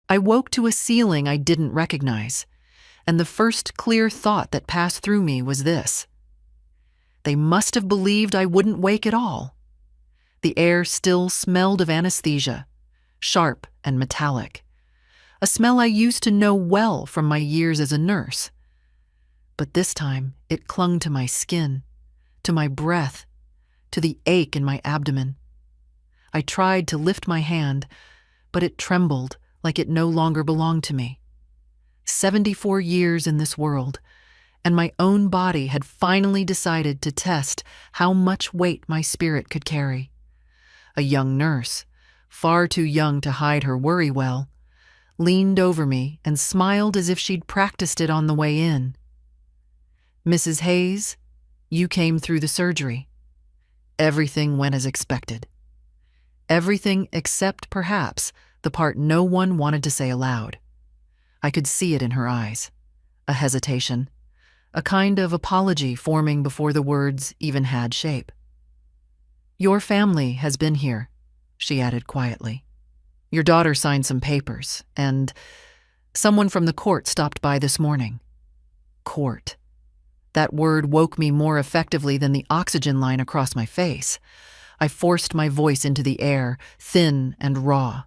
I woke to a ceiling I didn't recognize, and the first clear thought that passed through me was this: they must have believed I wouldn't wake at all. The air still smelled of anesthesia, sharp and metallic, a smell I used to know well from my years as a nurse. But this time it clung to my skin, to my breath, to the ache in my abdomen. I tried to lift my hand, but it trembled like it no longer belonged to me. 74 years in this world, and my own body had finally decided to test how much weight my spirit could carry. A young nurse, far too young to hide her worry well, leaned over me and smiled as if she'd practiced it on the way in. "Mrs. Hayes, you came through the surgery. Everything went as expected. Everything except, perhaps, the part no one wanted to say aloud. I could see it in her eyes. A hesitation, a kind of apology forming before the words even had shape. Your family has been here," she added quietly. "Your daughter signed some papers, and someone from the court stopped by this morning." Court. That word woke me more effectively than the oxygen line across my face. I forced my voice into the air, thin and raw.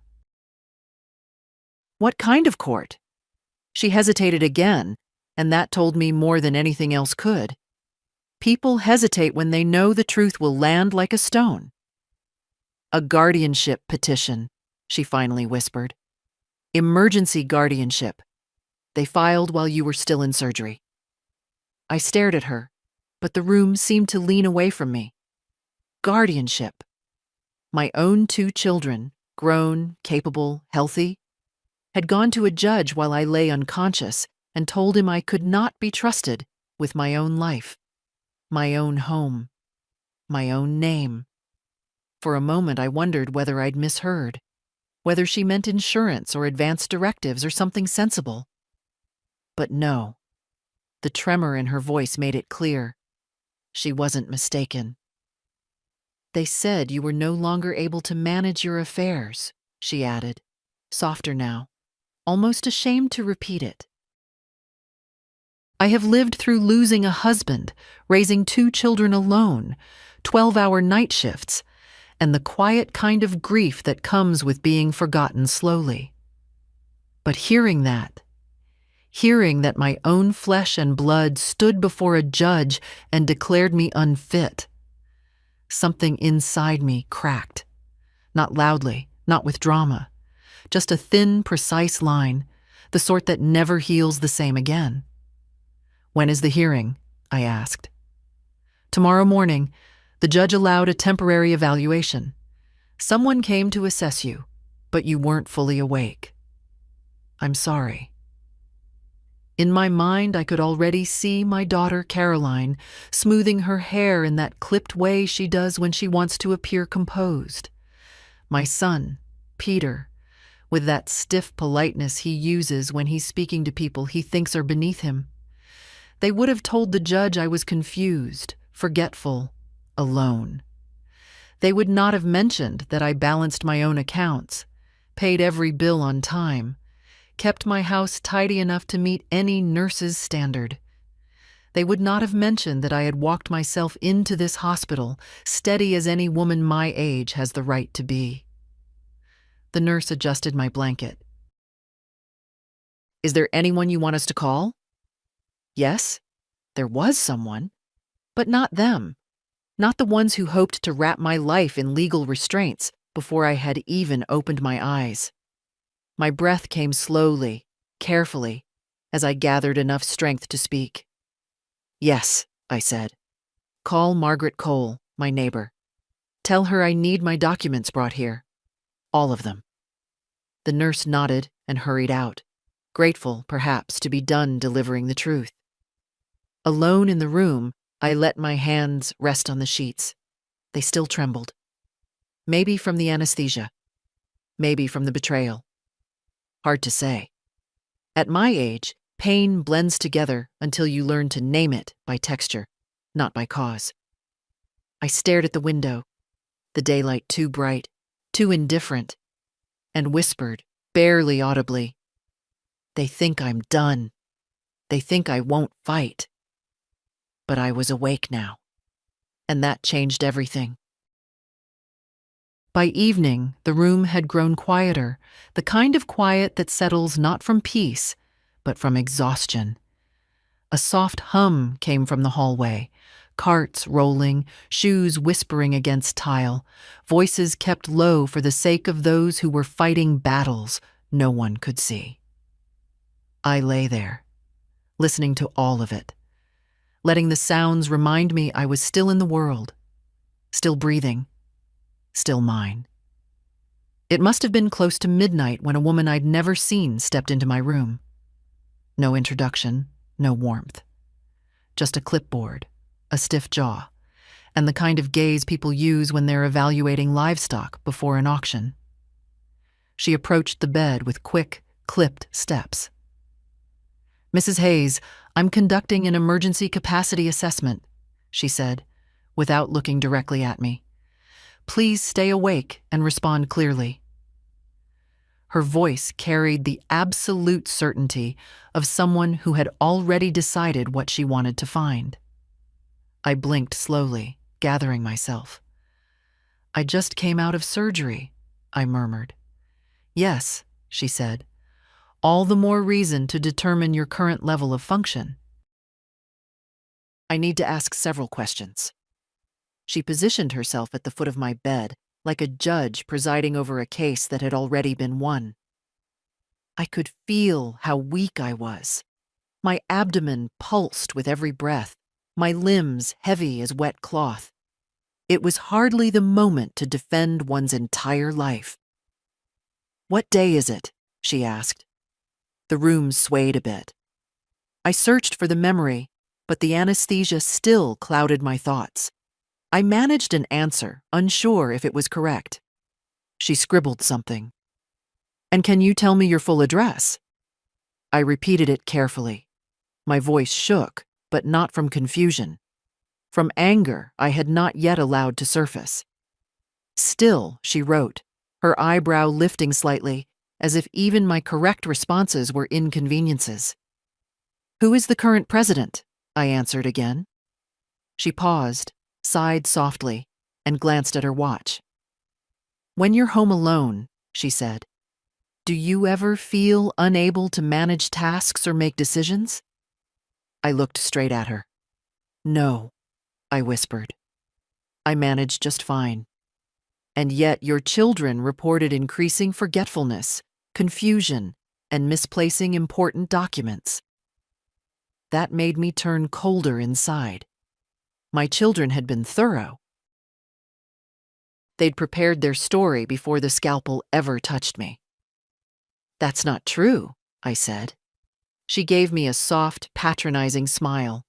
"What kind of court?" She hesitated again, and that told me more than anything else could. People hesitate when they know the truth will land like a stone. "A guardianship petition," she finally whispered. "Emergency guardianship. They filed while you were still in surgery." I stared at her, but the room seemed to lean away from me. Guardianship. My own 2 children, grown, capable, healthy, had gone to a judge while I lay unconscious and told him I could not be trusted with my own life, my own home, my own name. For a moment I wondered whether I'd misheard, whether she meant insurance or advance directives or something sensible. But no. The tremor in her voice made it clear. She wasn't mistaken. "They said you were no longer able to manage your affairs," she added, softer now, almost ashamed to repeat it. "I have lived through losing a husband, raising 2 children alone, 12-hour night shifts, and the quiet kind of grief that comes with being forgotten slowly. But hearing that my own flesh and blood stood before a judge and declared me unfit, something inside me cracked. Not loudly, not with drama, just a thin, precise line, the sort that never heals the same again. "When is the hearing?" I asked. "Tomorrow morning. The judge allowed a temporary evaluation. Someone came to assess you, but you weren't fully awake. I'm sorry." In my mind, I could already see my daughter Caroline smoothing her hair in that clipped way she does when she wants to appear composed. My son, Peter, with that stiff politeness he uses when he's speaking to people he thinks are beneath him. They would have told the judge I was confused, forgetful, alone. They would not have mentioned that I balanced my own accounts, paid every bill on time, kept my house tidy enough to meet any nurse's standard. They would not have mentioned that I had walked myself into this hospital, steady as any woman my age has the right to be. The nurse adjusted my blanket. "Is there anyone you want us to call?" Yes, there was someone, but not them. Not the ones who hoped to wrap my life in legal restraints before I had even opened my eyes. My breath came slowly, carefully, as I gathered enough strength to speak. "Yes," I said. "Call Margaret Cole, my neighbor. Tell her I need my documents brought here. All of them." The nurse nodded and hurried out, grateful, perhaps, to be done delivering the truth. Alone in the room, I let my hands rest on the sheets. They still trembled. Maybe from the anesthesia. Maybe from the betrayal. Hard to say. At my age, pain blends together until you learn to name it by texture, not by cause. I stared at the window, the daylight too bright, too indifferent, and whispered, barely audibly. They think I'm done. They think I won't fight. But I was awake now, and that changed everything. By evening, the room had grown quieter, the kind of quiet that settles not from peace, but from exhaustion. A soft hum came from the hallway, carts rolling, shoes whispering against tile, voices kept low for the sake of those who were fighting battles no one could see. I lay there, listening to all of it, letting the sounds remind me I was still in the world, still breathing, still mine. It must have been close to midnight when a woman I'd never seen stepped into my room. No introduction, no warmth. Just a clipboard, a stiff jaw, and the kind of gaze people use when they're evaluating livestock before an auction. She approached the bed with quick, clipped steps. "Mrs. Hayes, I'm conducting an emergency capacity assessment," she said, without looking directly at me. "Please stay awake and respond clearly." Her voice carried the absolute certainty of someone who had already decided what she wanted to find. I blinked slowly, gathering myself. "I just came out of surgery," I murmured. "Yes," she said. "All the more reason to determine your current level of function. I need to ask several questions." She positioned herself at the foot of my bed, like a judge presiding over a case that had already been won. I could feel how weak I was. My abdomen pulsed with every breath, my limbs heavy as wet cloth. It was hardly the moment to defend one's entire life. "What day is it?" she asked. The room swayed a bit. I searched for the memory, but the anesthesia still clouded my thoughts. I managed an answer, unsure if it was correct. She scribbled something. "And can you tell me your full address?" I repeated it carefully. My voice shook, but not from confusion. From anger I had not yet allowed to surface. "Still," she wrote, her eyebrow lifting slightly, as if even my correct responses were inconveniences. "Who is the current president?" I answered again. She paused, sighed softly, and glanced at her watch. "When you're home alone," she said, "do you ever feel unable to manage tasks or make decisions?" I looked straight at her. "No," I whispered. "I manage just fine. And yet your children reported increasing forgetfulness, confusion, and misplacing important documents." That made me turn colder inside. My children had been thorough. They'd prepared their story before the scalpel ever touched me. "That's not true," I said. She gave me a soft, patronizing smile,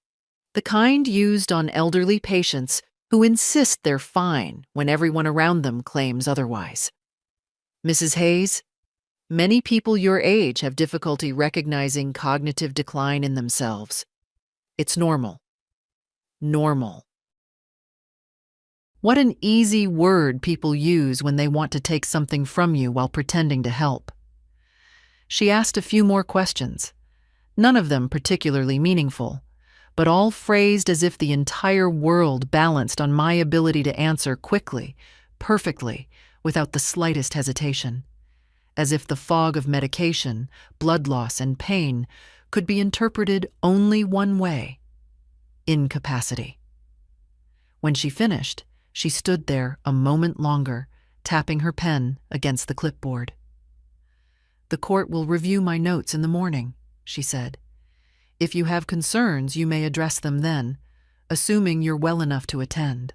the kind used on elderly patients who insist they're fine when everyone around them claims otherwise. "Mrs. Hayes, many people your age have difficulty recognizing cognitive decline in themselves. It's normal. Normal." What an easy word people use when they want to take something from you while pretending to help. She asked a few more questions, none of them particularly meaningful, but all phrased as if the entire world balanced on my ability to answer quickly, perfectly, without the slightest hesitation, as if the fog of medication, blood loss, and pain could be interpreted only one way: incapacity. When she finished, she stood there a moment longer, tapping her pen against the clipboard. "The court will review my notes in the morning," she said. "If you have concerns, you may address them then, assuming you're well enough to attend."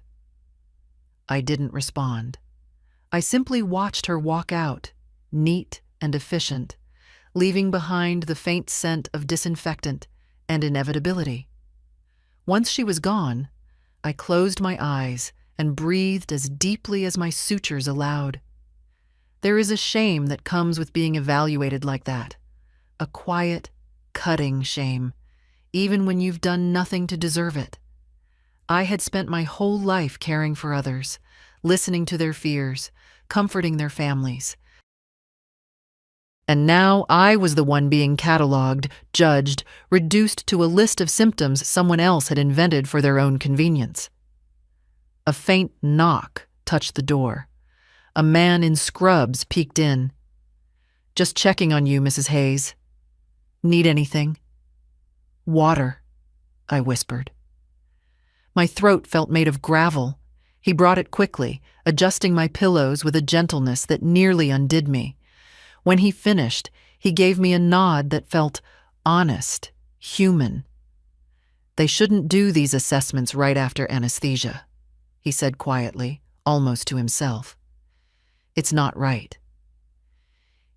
I didn't respond. I simply watched her walk out, neat and efficient, leaving behind the faint scent of disinfectant and inevitability. Once she was gone, I closed my eyes and breathed as deeply as my sutures allowed. There is a shame that comes with being evaluated like that, a quiet, cutting shame, even when you've done nothing to deserve it. I had spent my whole life caring for others, listening to their fears, comforting their families. And now I was the one being catalogued, judged, reduced to a list of symptoms someone else had invented for their own convenience. A faint knock touched the door. A man in scrubs peeked in. "Just checking on you, Mrs. Hayes. Need anything?" "Water," I whispered. My throat felt made of gravel. He brought it quickly, adjusting my pillows with a gentleness that nearly undid me. When he finished, he gave me a nod that felt honest, human. "They shouldn't do these assessments right after anesthesia," he said quietly, almost to himself. "It's not right."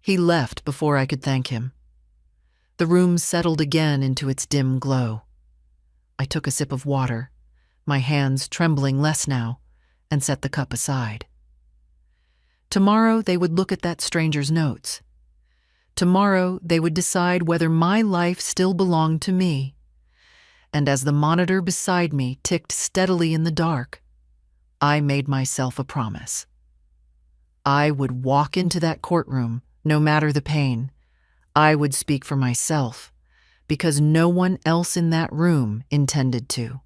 He left before I could thank him. The room settled again into its dim glow. I took a sip of water, my hands trembling less now, and set the cup aside. Tomorrow they would look at that stranger's notes. Tomorrow they would decide whether my life still belonged to me. And as the monitor beside me ticked steadily in the dark, I made myself a promise. I would walk into that courtroom, no matter the pain. I would speak for myself, because no one else in that room intended to.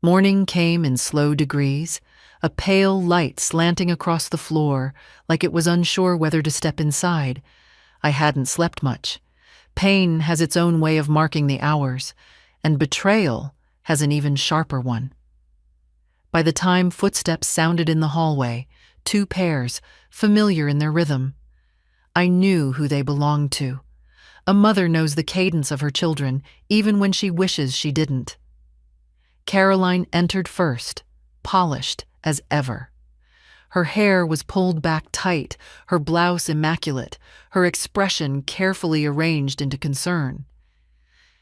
Morning came in slow degrees, a pale light slanting across the floor, like it was unsure whether to step inside. I hadn't slept much. Pain has its own way of marking the hours, and betrayal has an even sharper one. By the time footsteps sounded in the hallway, two pairs, familiar in their rhythm, I knew who they belonged to. A mother knows the cadence of her children, even when she wishes she didn't. Caroline entered first, polished as ever. Her hair was pulled back tight, her blouse immaculate, her expression carefully arranged into concern.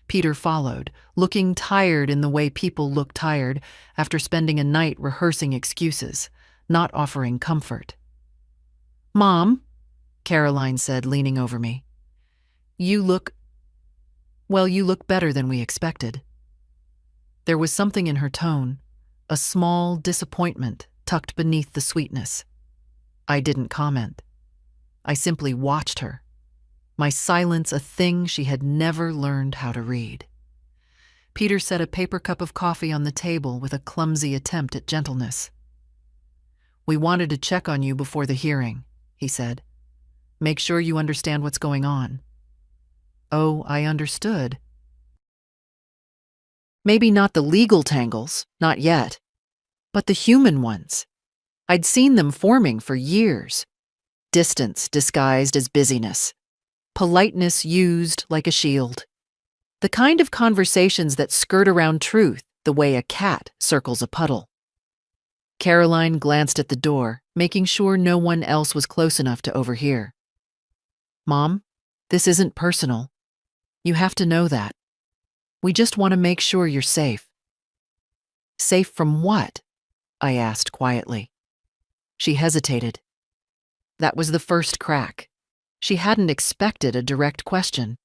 Peter followed, looking tired in the way people look tired after spending a night rehearsing excuses, not offering comfort. "Mom," Caroline said, leaning over me, you look better than we expected." There was something in her tone, a small disappointment tucked beneath the sweetness. I didn't comment. I simply watched her, my silence a thing she had never learned how to read. Peter set a paper cup of coffee on the table with a clumsy attempt at gentleness. "We wanted to check on you before the hearing," he said. "Make sure you understand what's going on." Oh, I understood. Maybe not the legal tangles, not yet, but the human ones. I'd seen them forming for years. Distance disguised as busyness. Politeness used like a shield. The kind of conversations that skirt around truth the way a cat circles a puddle. Caroline glanced at the door, making sure no one else was close enough to overhear. "Mom, this isn't personal. You have to know that. We just want to make sure you're safe." "Safe from what?" I asked quietly. She hesitated. That was the first crack. She hadn't expected a direct question,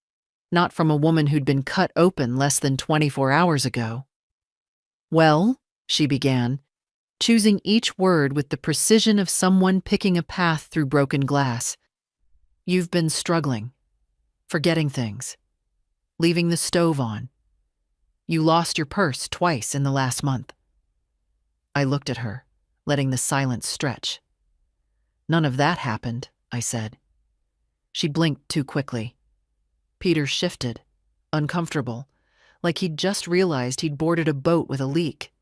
not from a woman who'd been cut open less than 24 hours ago. "Well," she began, choosing each word with the precision of someone picking a path through broken glass. "You've been struggling, forgetting things, leaving the stove on. You lost your purse twice in the last month." I looked at her, letting the silence stretch. "None of that happened," I said. She blinked too quickly. Peter shifted, uncomfortable, like he'd just realized he'd boarded a boat with a leak.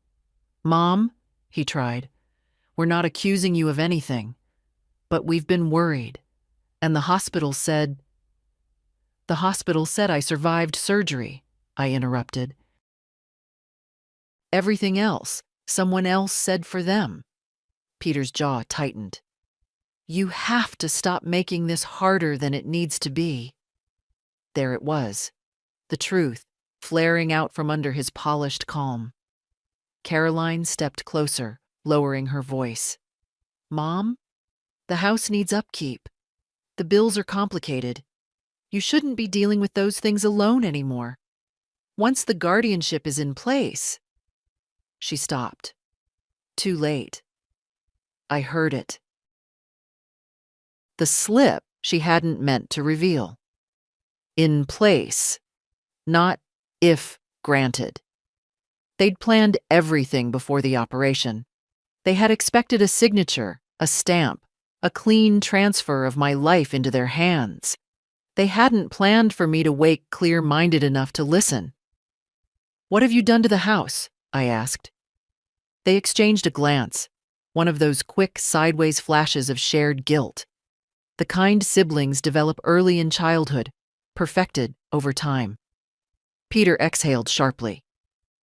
"Mom," he tried, "we're not accusing you of anything, but we've been worried, and the hospital said—" "The hospital said I survived surgery," I interrupted. "Everything else, someone else said for them." Peter's jaw tightened. "You have to stop making this harder than it needs to be." There it was, the truth, flaring out from under his polished calm. Caroline stepped closer, lowering her voice. "Mom, the house needs upkeep. The bills are complicated. You shouldn't be dealing with those things alone anymore. Once the guardianship is in place—" She stopped. Too late. I heard it. The slip she hadn't meant to reveal. In place, not if granted. They'd planned everything before the operation. They had expected a signature, a stamp, a clean transfer of my life into their hands. They hadn't planned for me to wake clear-minded enough to listen. "What have you done to the house?" I asked. They exchanged a glance, one of those quick sideways flashes of shared guilt. The kind siblings develop early in childhood, perfected over time. Peter exhaled sharply.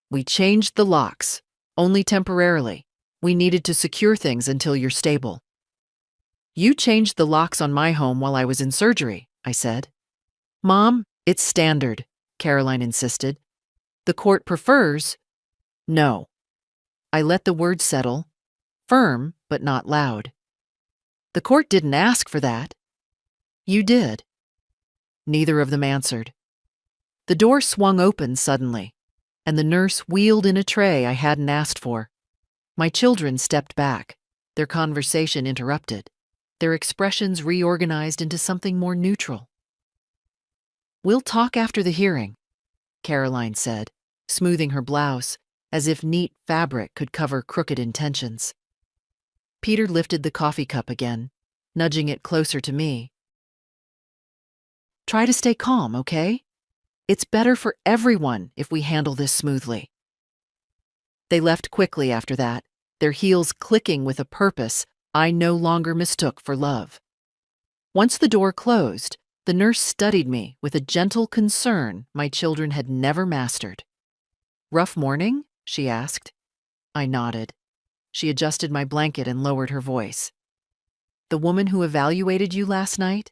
"We changed the locks, only temporarily. We needed to secure things until you're stable." "You changed the locks on my home while I was in surgery," I said. "Mom, it's standard," Caroline insisted. "The court prefers—" "No." I let the words settle, firm but not loud. "The court didn't ask for that." "You did." Neither of them answered. The door swung open suddenly, and the nurse wheeled in a tray I hadn't asked for. My children stepped back, their conversation interrupted, their expressions reorganized into something more neutral. "We'll talk after the hearing," Caroline said, smoothing her blouse, as if neat fabric could cover crooked intentions. Peter lifted the coffee cup again, nudging it closer to me. "Try to stay calm, okay? It's better for everyone if we handle this smoothly." They left quickly after that, their heels clicking with a purpose I no longer mistook for love. Once the door closed, the nurse studied me with a gentle concern my children had never mastered. "Rough morning?" she asked. I nodded. She adjusted my blanket and lowered her voice. "The woman who evaluated you last night?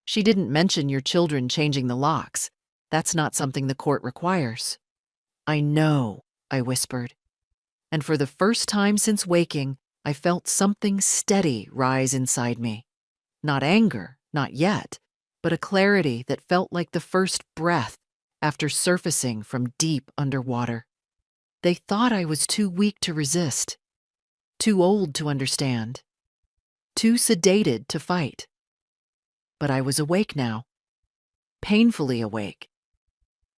She didn't mention your children changing the locks. That's not something the court requires." "I know," I whispered. And for the first time since waking, I felt something steady rise inside me. Not anger, not yet, but a clarity that felt like the first breath after surfacing from deep underwater. They thought I was too weak to resist, too old to understand, too sedated to fight. But I was awake now, painfully awake,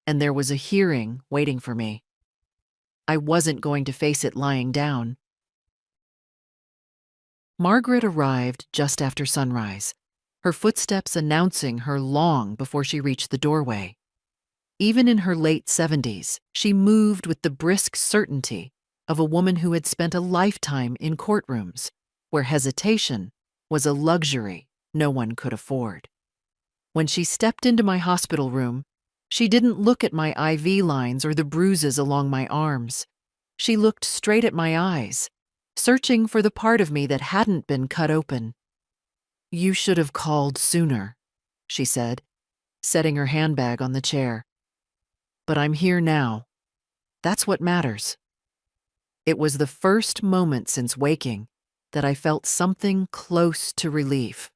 and there was a hearing waiting for me. I wasn't going to face it lying down. Margaret arrived just after sunrise, her footsteps announcing her long before she reached the doorway. Even in her late 70s, she moved with the brisk certainty of a woman who had spent a lifetime in courtrooms, where hesitation was a luxury no one could afford. When she stepped into my hospital room, she didn't look at my IV lines or the bruises along my arms. She looked straight at my eyes, searching for the part of me that hadn't been cut open. "You should have called sooner," she said, setting her handbag on the chair. "But I'm here now. That's what matters." It was the first moment since waking that I felt something close to relief.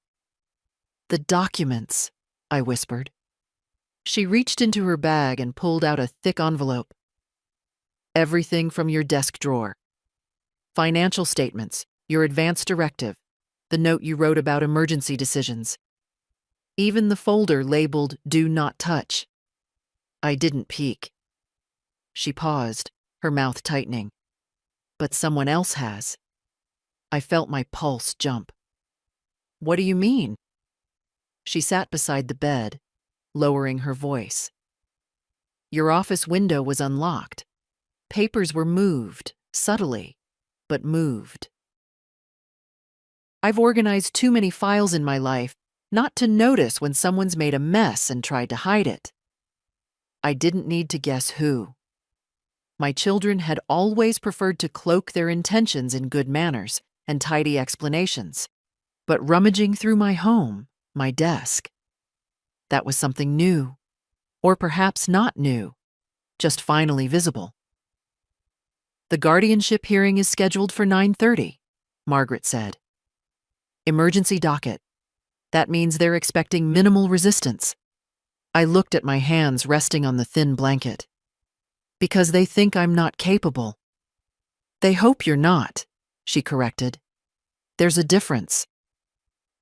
"The documents," I whispered. She reached into her bag and pulled out a thick envelope. "Everything from your desk drawer. Financial statements, your advance directive, the note you wrote about emergency decisions. Even the folder labeled Do Not Touch." I didn't peek. She paused, her mouth tightening. "But someone else has." I felt my pulse jump. "What do you mean?" She sat beside the bed, lowering her voice. "Your office window was unlocked. Papers were moved, subtly, but moved. I've organized too many files in my life not to notice when someone's made a mess and tried to hide it." I didn't need to guess who. My children had always preferred to cloak their intentions in good manners and tidy explanations, but rummaging through my home, my desk, that was something new, or perhaps not new, just finally visible. "The guardianship hearing is scheduled for 9:30, Margaret said. "Emergency docket. That means they're expecting minimal resistance." I looked at my hands resting on the thin blanket. "Because they think I'm not capable." "They hope you're not," she corrected. "There's a difference."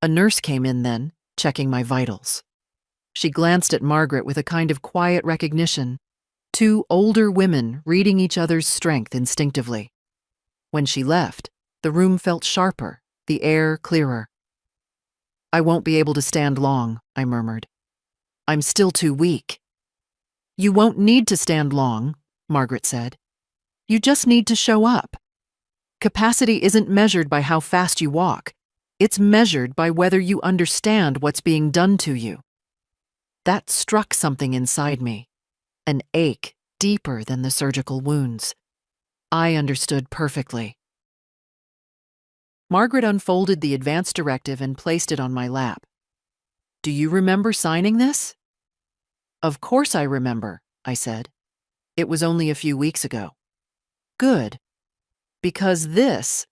A nurse came in then, checking my vitals. She glanced at Margaret with a kind of quiet recognition, two older women reading each other's strength instinctively. When she left, the room felt sharper, the air clearer. "I won't be able to stand long," I murmured. "I'm still too weak." "You won't need to stand long," Margaret said. "You just need to show up. Capacity isn't measured by how fast you walk. It's measured by whether you understand what's being done to you." That struck something inside me, an ache deeper than the surgical wounds. I understood perfectly. Margaret unfolded the advance directive and placed it on my lap. "Do you remember signing this?" "Of course I remember," I said. "It was only a few weeks ago." "Good. Because this,"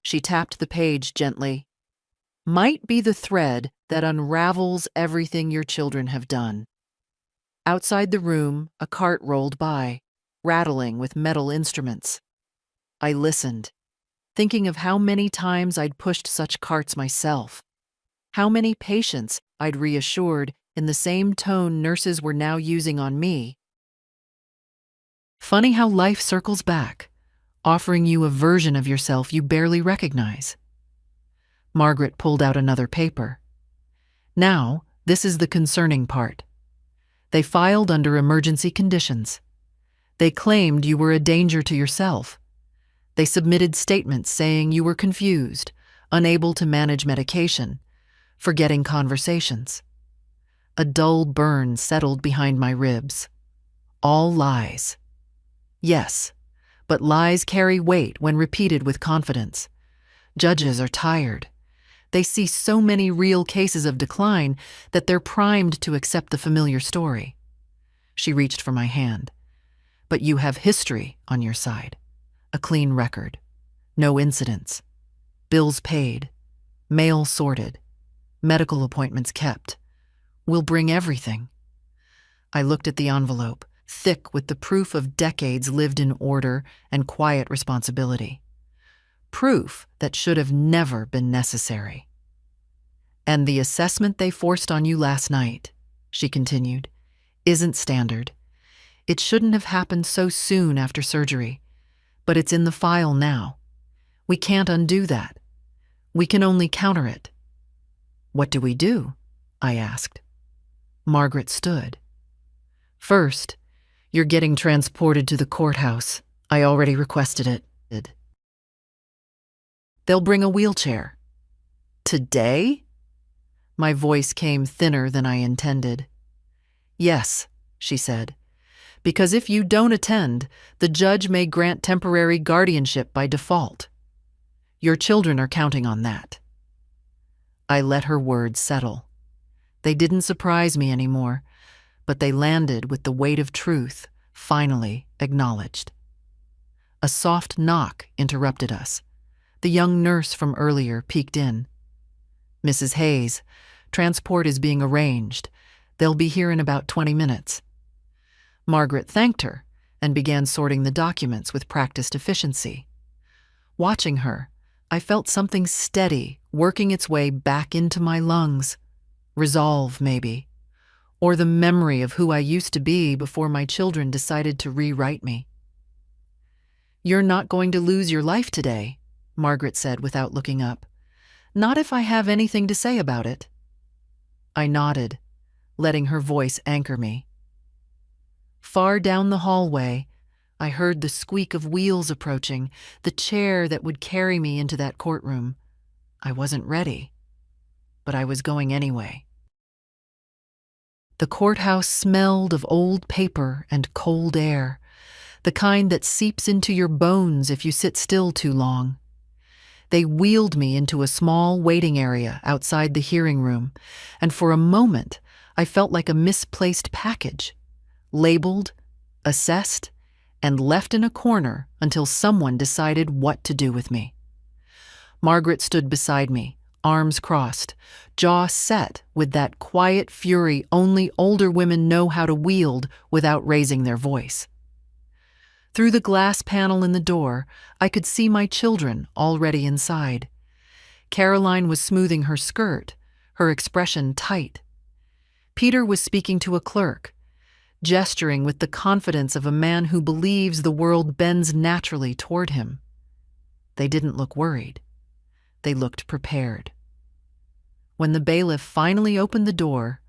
she tapped the page gently, "might be the thread that unravels everything your children have done." Outside the room, a cart rolled by, rattling with metal instruments. I listened, thinking of how many times I'd pushed such carts myself, how many patients I'd reassured in the same tone nurses were now using on me. Funny how life circles back, offering you a version of yourself you barely recognize. Margaret pulled out another paper. "Now, this is the concerning part. They filed under emergency conditions. They claimed you were a danger to yourself. They submitted statements saying you were confused, unable to manage medication, forgetting conversations." A dull burn settled behind my ribs. All lies. Yes, but lies carry weight when repeated with confidence. Judges are tired. They see so many real cases of decline that they're primed to accept the familiar story. She reached for my hand. "But you have history on your side. A clean record. No incidents. Bills paid. Mail sorted. Medical appointments kept. We'll bring everything." I looked at the envelope, thick with the proof of decades lived in order and quiet responsibility. Proof that should have never been necessary. "And the assessment they forced on you last night," she continued, "isn't standard. It shouldn't have happened so soon after surgery, but it's in the file now. We can't undo that. We can only counter it." "What do we do?" I asked. Margaret stood. "First, you're getting transported to the courthouse. I already requested it. They'll bring a wheelchair." "Today?" My voice came thinner than I intended. "Yes," she said, "because if you don't attend, the judge may grant temporary guardianship by default. Your children are counting on that." I let her words settle. They didn't surprise me anymore, but they landed with the weight of truth, finally acknowledged. A soft knock interrupted us. The young nurse from earlier peeked in. "Mrs. Hayes, transport is being arranged. They'll be here in about 20 minutes." Margaret thanked her and began sorting the documents with practiced efficiency. Watching her, I felt something steady working its way back into my lungs. Resolve, maybe. Or the memory of who I used to be before my children decided to rewrite me. "You're not going to lose your life today," Margaret said without looking up. "Not if I have anything to say about it." I nodded, letting her voice anchor me. Far down the hallway, I heard the squeak of wheels approaching, the chair that would carry me into that courtroom. I wasn't ready, but I was going anyway. The courthouse smelled of old paper and cold air, the kind that seeps into your bones if you sit still too long. They wheeled me into a small waiting area outside the hearing room, and for a moment I felt like a misplaced package, labeled, assessed, and left in a corner until someone decided what to do with me. Margaret stood beside me, arms crossed, jaw set with that quiet fury only older women know how to wield without raising their voice. Through the glass panel in the door, I could see my children already inside. Caroline was smoothing her skirt, her expression tight. Peter was speaking to a clerk, gesturing with the confidence of a man who believes the world bends naturally toward him. They didn't look worried. They looked prepared. When the bailiff finally opened the door,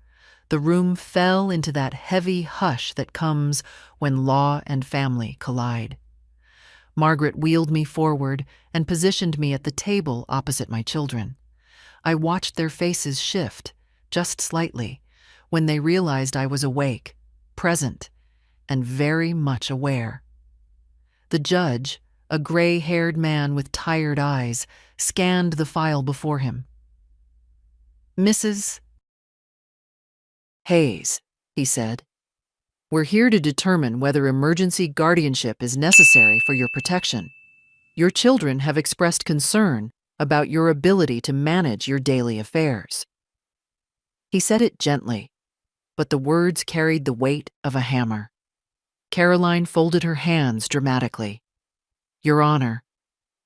the room fell into that heavy hush that comes when law and family collide. Margaret wheeled me forward and positioned me at the table opposite my children. I watched their faces shift, just slightly, when they realized I was awake, present, and very much aware. The judge, a gray-haired man with tired eyes, scanned the file before him. "Mrs. Hayes," he said, "we're here to determine whether emergency guardianship is necessary for your protection. Your children have expressed concern about your ability to manage your daily affairs." He said it gently, but the words carried the weight of a hammer. Caroline folded her hands dramatically. "Your Honor,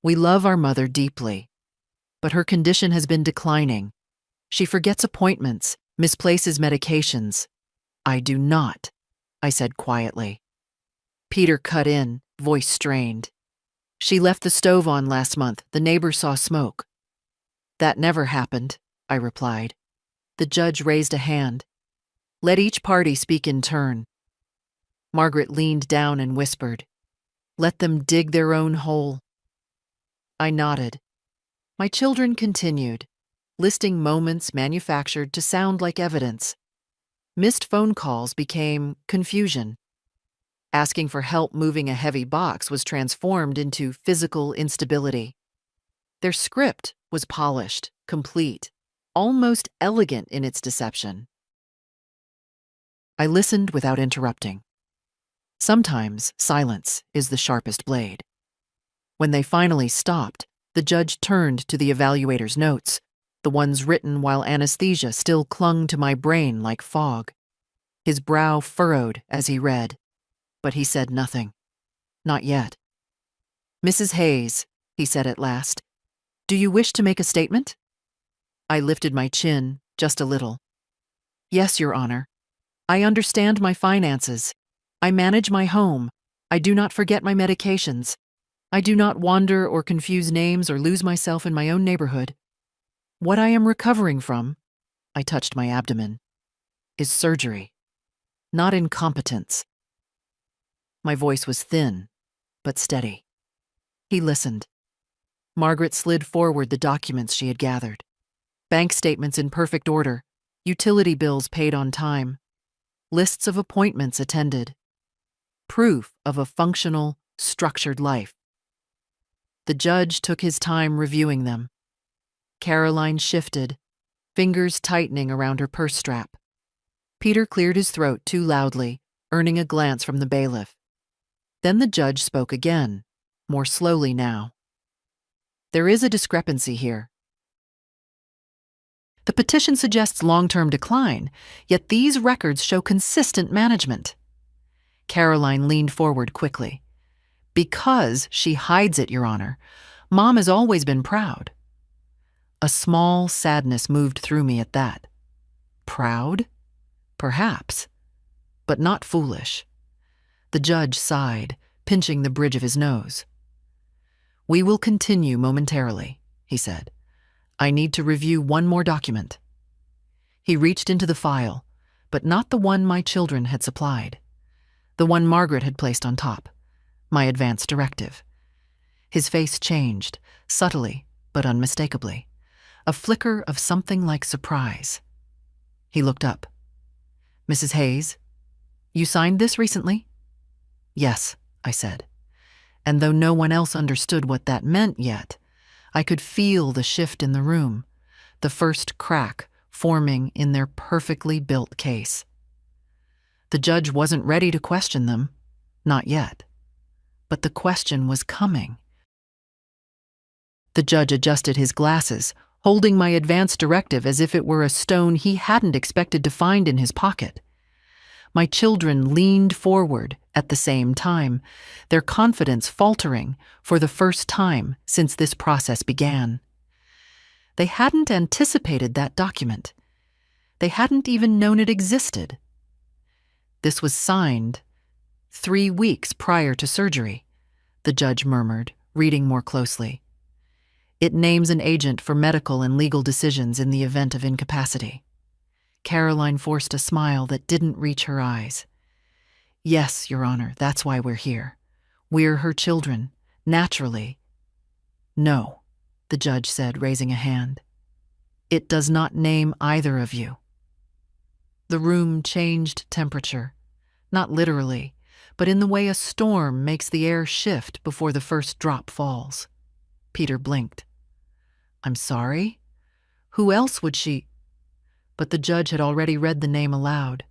we love our mother deeply, but her condition has been declining. She forgets appointments, misplaces medications." "I do not," I said quietly. Peter cut in, voice strained. "She left the stove on last month. The neighbors saw smoke." "That never happened," I replied. The judge raised a hand. "Let each party speak in turn." Margaret leaned down and whispered, "Let them dig their own hole." I nodded. My children continued, listing moments manufactured to sound like evidence. Missed phone calls became confusion. Asking for help moving a heavy box was transformed into physical instability. Their script was polished, complete, almost elegant in its deception. I listened without interrupting. Sometimes silence is the sharpest blade. When they finally stopped, the judge turned to the evaluator's notes, the ones written while anesthesia still clung to my brain like fog. His brow furrowed as he read, but he said nothing. Not yet. "Mrs. Hayes," he said at last, "do you wish to make a statement?" I lifted my chin just a little. "Yes, Your Honor. I understand my finances. I manage my home. I do not forget my medications. I do not wander or confuse names or lose myself in my own neighborhood. What I am recovering from," I touched my abdomen, "is surgery, not incompetence." My voice was thin, but steady. He listened. Margaret slid forward the documents she had gathered. Bank statements in perfect order, utility bills paid on time, lists of appointments attended, proof of a functional, structured life. The judge took his time reviewing them. Caroline shifted, fingers tightening around her purse strap. Peter cleared his throat too loudly, earning a glance from the bailiff. Then the judge spoke again, more slowly now. "There is a discrepancy here. The petition suggests long-term decline, yet these records show consistent management." Caroline leaned forward quickly. "Because she hides it, Your Honor. Mom has always been proud." A small sadness moved through me at that. Proud? Perhaps, but not foolish. The judge sighed, pinching the bridge of his nose. "We will continue momentarily," he said. "I need to review one more document." He reached into the file, but not the one my children had supplied. The one Margaret had placed on top. My advance directive. His face changed, subtly but unmistakably. A flicker of something like surprise. He looked up. "Mrs. Hayes, you signed this recently?" "Yes," I said. And though no one else understood what that meant yet, I could feel the shift in the room, the first crack forming in their perfectly built case. The judge wasn't ready to question them, not yet. But the question was coming. The judge adjusted his glasses, holding my advance directive as if it were a stone he hadn't expected to find in his pocket. My children leaned forward at the same time, their confidence faltering for the first time since this process began. They hadn't anticipated that document. They hadn't even known it existed. This was signed 3 weeks prior to surgery, the judge murmured, reading more closely. It names an agent for medical and legal decisions in the event of incapacity. Caroline forced a smile that didn't reach her eyes. Yes, Your Honor, that's why we're here. We're her children, naturally. No, the judge said, raising a hand. It does not name either of you. The room changed temperature, not literally, but in the way a storm makes the air shift before the first drop falls. Peter blinked. I'm sorry? Who else would she? But the judge had already read the name aloud.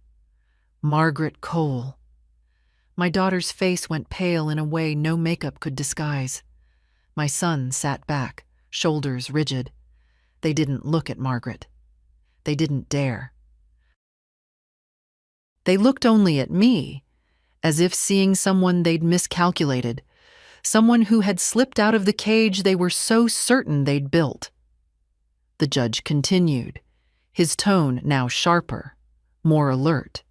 Margaret Cole. My daughter's face went pale in a way no makeup could disguise. My son sat back, shoulders rigid. They didn't look at Margaret. They didn't dare. They looked only at me, as if seeing someone they'd miscalculated, someone who had slipped out of the cage they were so certain they'd built. The judge continued, his tone now sharper, more alert.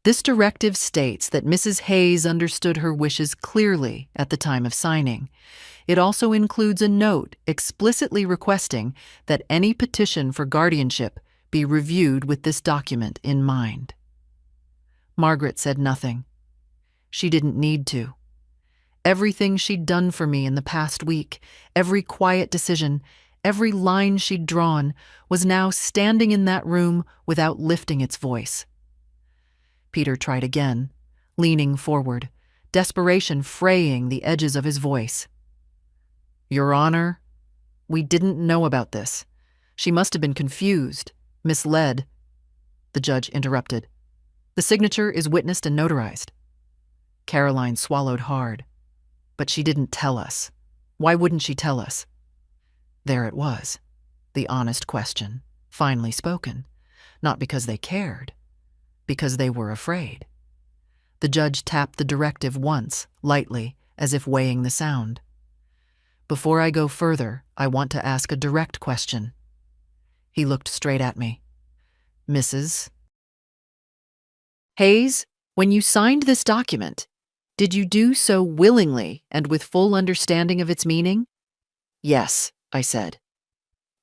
This directive states that Mrs. Hayes understood her wishes clearly at the time of signing. It also includes a note explicitly requesting that any petition for guardianship be reviewed with this document in mind. Margaret said nothing. She didn't need to. Everything she'd done for me in the past week, every quiet decision, every line she'd drawn, was now standing in that room without lifting its voice. Peter tried again, leaning forward, desperation fraying the edges of his voice. Your Honor, we didn't know about this. She must have been confused, misled. The judge interrupted. The signature is witnessed and notarized. Caroline swallowed hard. But she didn't tell us. Why wouldn't she tell us? There it was, the honest question, finally spoken, not because they cared, because they were afraid. The judge tapped the directive once, lightly, as if weighing the sound. Before I go further, I want to ask a direct question. He looked straight at me. Mrs. Hayes, when you signed this document, did you do so willingly and with full understanding of its meaning? Yes, I said.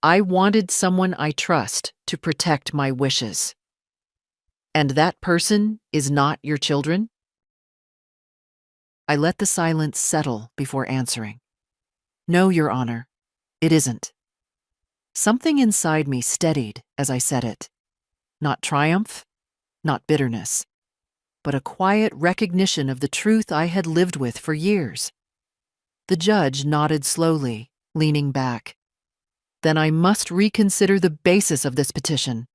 I wanted someone I trust to protect my wishes. And that person is not your children? I let the silence settle before answering. No, Your Honor, it isn't. Something inside me steadied as I said it. Not triumph, not bitterness, but a quiet recognition of the truth I had lived with for years. The judge nodded slowly, leaning back. Then I must reconsider the basis of this petition.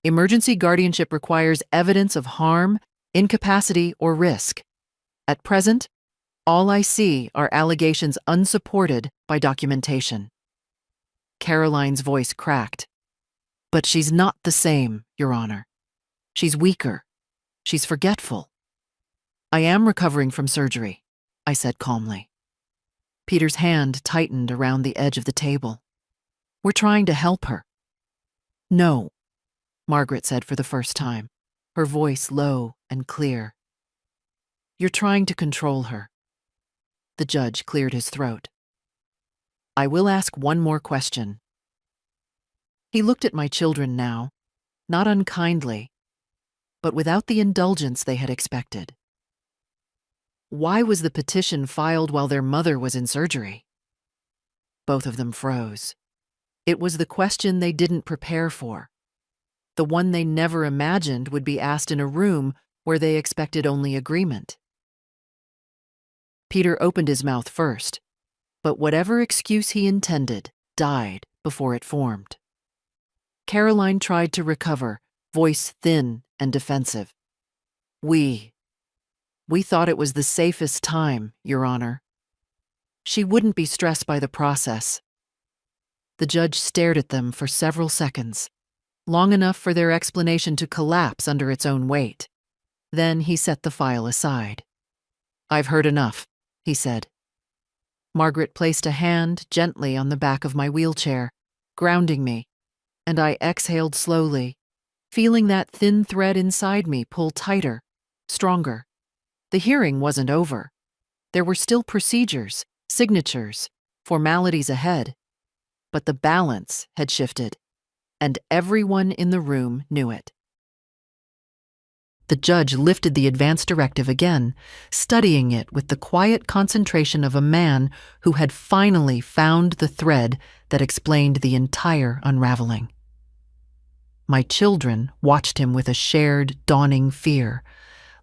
Emergency guardianship requires evidence of harm, incapacity, or risk. At present, all I see are allegations unsupported by documentation. Caroline's voice cracked. But she's not the same, Your Honor. She's weaker. She's forgetful. I am recovering from surgery, I said calmly. Peter's hand tightened around the edge of the table. We're trying to help her. No, Margaret said for the first time, her voice low and clear. You're trying to control her. The judge cleared his throat. I will ask one more question. He looked at my children now, not unkindly, but without the indulgence they had expected. Why was the petition filed while their mother was in surgery? Both of them froze. It was the question they didn't prepare for, the one they never imagined would be asked in a room where they expected only agreement. Peter opened his mouth first, but whatever excuse he intended died before it formed. Caroline tried to recover, voice thin and defensive. We thought it was the safest time, Your Honor. She wouldn't be stressed by the process. The judge stared at them for several seconds, long enough for their explanation to collapse under its own weight. Then he set the file aside. I've heard enough, he said. Margaret placed a hand gently on the back of my wheelchair, grounding me, and I exhaled slowly, feeling that thin thread inside me pull tighter, stronger. The hearing wasn't over. There were still procedures, signatures, formalities ahead. But the balance had shifted, and everyone in the room knew it. The judge lifted the advance directive again, studying it with the quiet concentration of a man who had finally found the thread that explained the entire unraveling. My children watched him with a shared, dawning fear,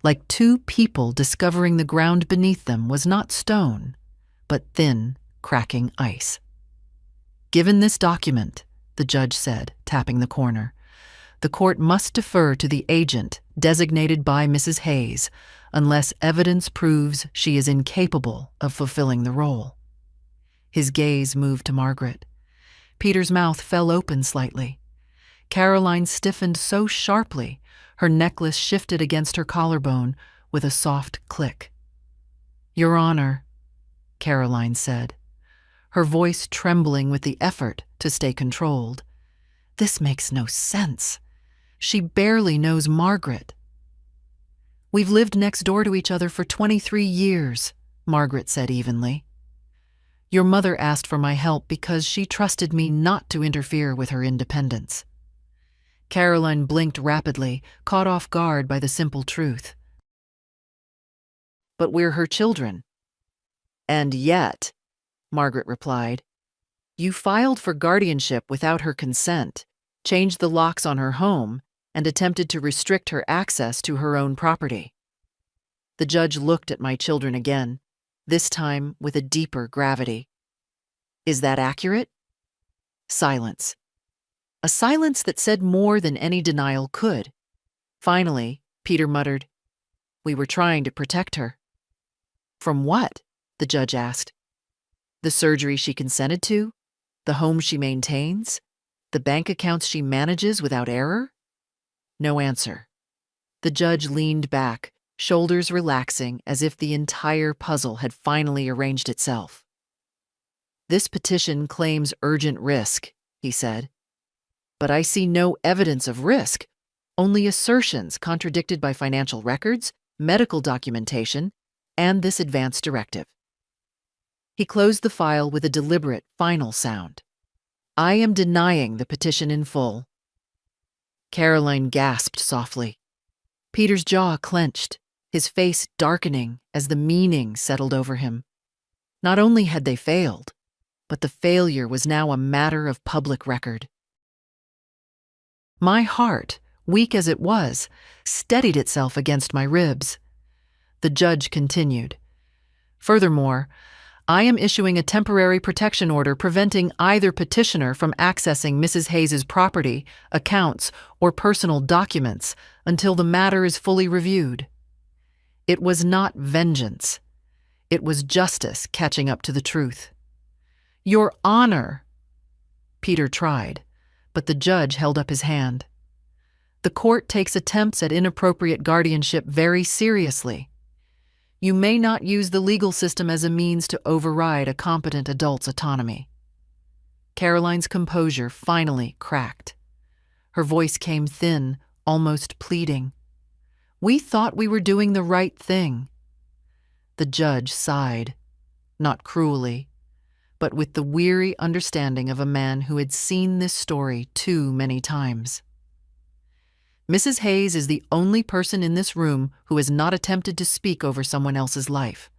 like two people discovering the ground beneath them was not stone, but thin, cracking ice. "Given this document," the judge said, tapping the corner, "the court must defer to the agent designated by Mrs. Hayes unless evidence proves she is incapable of fulfilling the role." His gaze moved to Margaret. Peter's mouth fell open slightly. Caroline stiffened so sharply, her necklace shifted against her collarbone with a soft click. "Your Honor," Caroline said, her voice trembling with the effort to stay controlled. "This makes no sense. She barely knows Margaret." "We've lived next door to each other for 23 years, Margaret said evenly. "Your mother asked for my help because she trusted me not to interfere with her independence." Caroline blinked rapidly, caught off guard by the simple truth. "But we're her children." "And yet," Margaret replied, "you filed for guardianship without her consent, changed the locks on her home, and attempted to restrict her access to her own property." The judge looked at my children again, this time with a deeper gravity. "Is that accurate?" Silence. A silence that said more than any denial could. Finally, Peter muttered, "We were trying to protect her." "From what?" the judge asked. "The surgery she consented to? The home she maintains? The bank accounts she manages without error?" No answer. The judge leaned back, shoulders relaxing as if the entire puzzle had finally arranged itself. "This petition claims urgent risk," he said. "But I see no evidence of risk, only assertions contradicted by financial records, medical documentation, and this advance directive." He closed the file with a deliberate, final sound. "I am denying the petition in full." Caroline gasped softly. Peter's jaw clenched, his face darkening as the meaning settled over him. Not only had they failed, but the failure was now a matter of public record. My heart, weak as it was, steadied itself against my ribs. The judge continued, "Furthermore, I am issuing a temporary protection order preventing either petitioner from accessing Mrs. Hayes's property, accounts, or personal documents until the matter is fully reviewed." It was not vengeance. It was justice catching up to the truth. "Your Honor," Peter tried, but the judge held up his hand. "The court takes attempts at inappropriate guardianship very seriously. You may not use the legal system as a means to override a competent adult's autonomy." Caroline's composure finally cracked. Her voice came thin, almost pleading. "We thought we were doing the right thing." The judge sighed, not cruelly, but with the weary understanding of a man who had seen this story too many times. "Mrs. Hayes is the only person in this room who has not attempted to speak over someone else's life.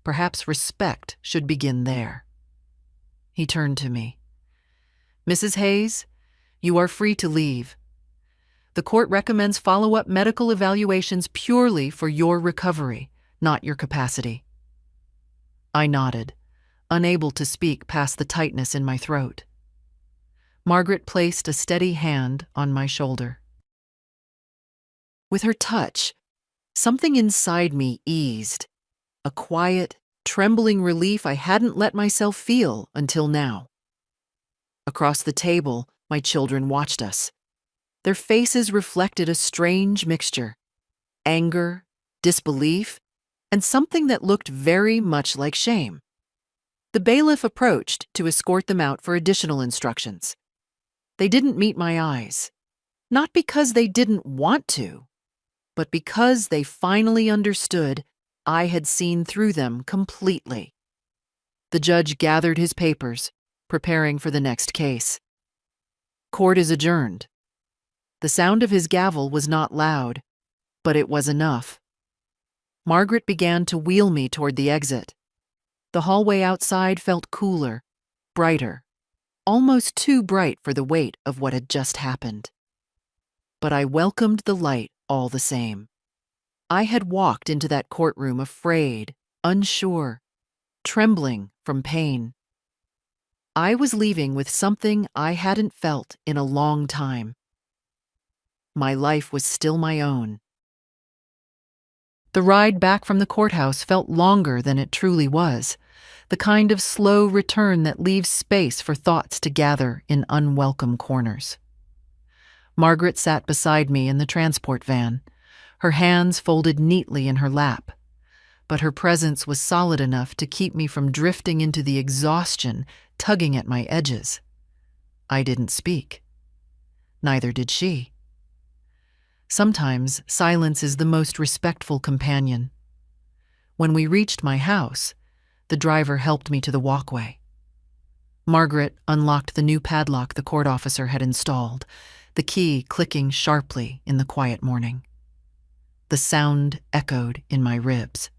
Perhaps respect should begin there." He turned to me. "Mrs. Hayes, you are free to leave. The court recommends follow-up medical evaluations purely for your recovery, not your capacity." I nodded, unable to speak past the tightness in my throat. Margaret placed a steady hand on my shoulder. With her touch, something inside me eased, a quiet, trembling relief I hadn't let myself feel until now. Across the table, my children watched us. Their faces reflected a strange mixture: anger, disbelief, and something that looked very much like shame. The bailiff approached to escort them out for additional instructions. They didn't meet my eyes, not because they didn't want to, but because they finally understood I had seen through them completely. The judge gathered his papers, preparing for the next case. Court is adjourned. The sound of his gavel was not loud, but it was enough. Margaret began to wheel me toward the exit. The hallway outside felt cooler, brighter, almost too bright for the weight of what had just happened. But I welcomed the light all the same. I had walked into that courtroom afraid, unsure, trembling from pain. I was leaving with something I hadn't felt in a long time. My life was still my own. The ride back from the courthouse felt longer than it truly was, the kind of slow return that leaves space for thoughts to gather in unwelcome corners. Margaret sat beside me in the transport van, her hands folded neatly in her lap, but her presence was solid enough to keep me from drifting into the exhaustion tugging at my edges. I didn't speak. Neither did she. Sometimes silence is the most respectful companion. When we reached my house, the driver helped me to the walkway. Margaret unlocked the new padlock the court officer had installed, the key clicking sharply in the quiet morning. The sound echoed in my ribs.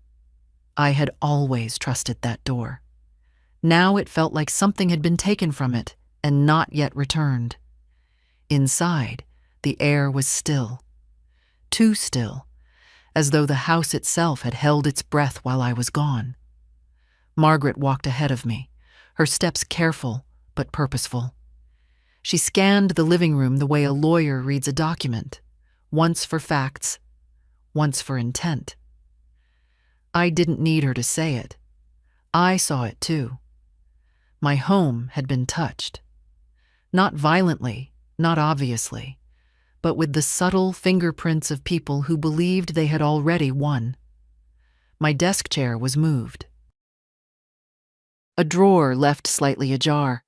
I had always trusted that door. Now it felt like something had been taken from it and not yet returned. Inside, the air was still. Too still, as though the house itself had held its breath while I was gone. Margaret walked ahead of me, her steps careful but purposeful. She scanned the living room the way a lawyer reads a document, once for facts, once for intent. I didn't need her to say it. I saw it too. My home had been touched. Not violently, not obviously, but with the subtle fingerprints of people who believed they had already won. My desk chair was moved. A drawer left slightly ajar.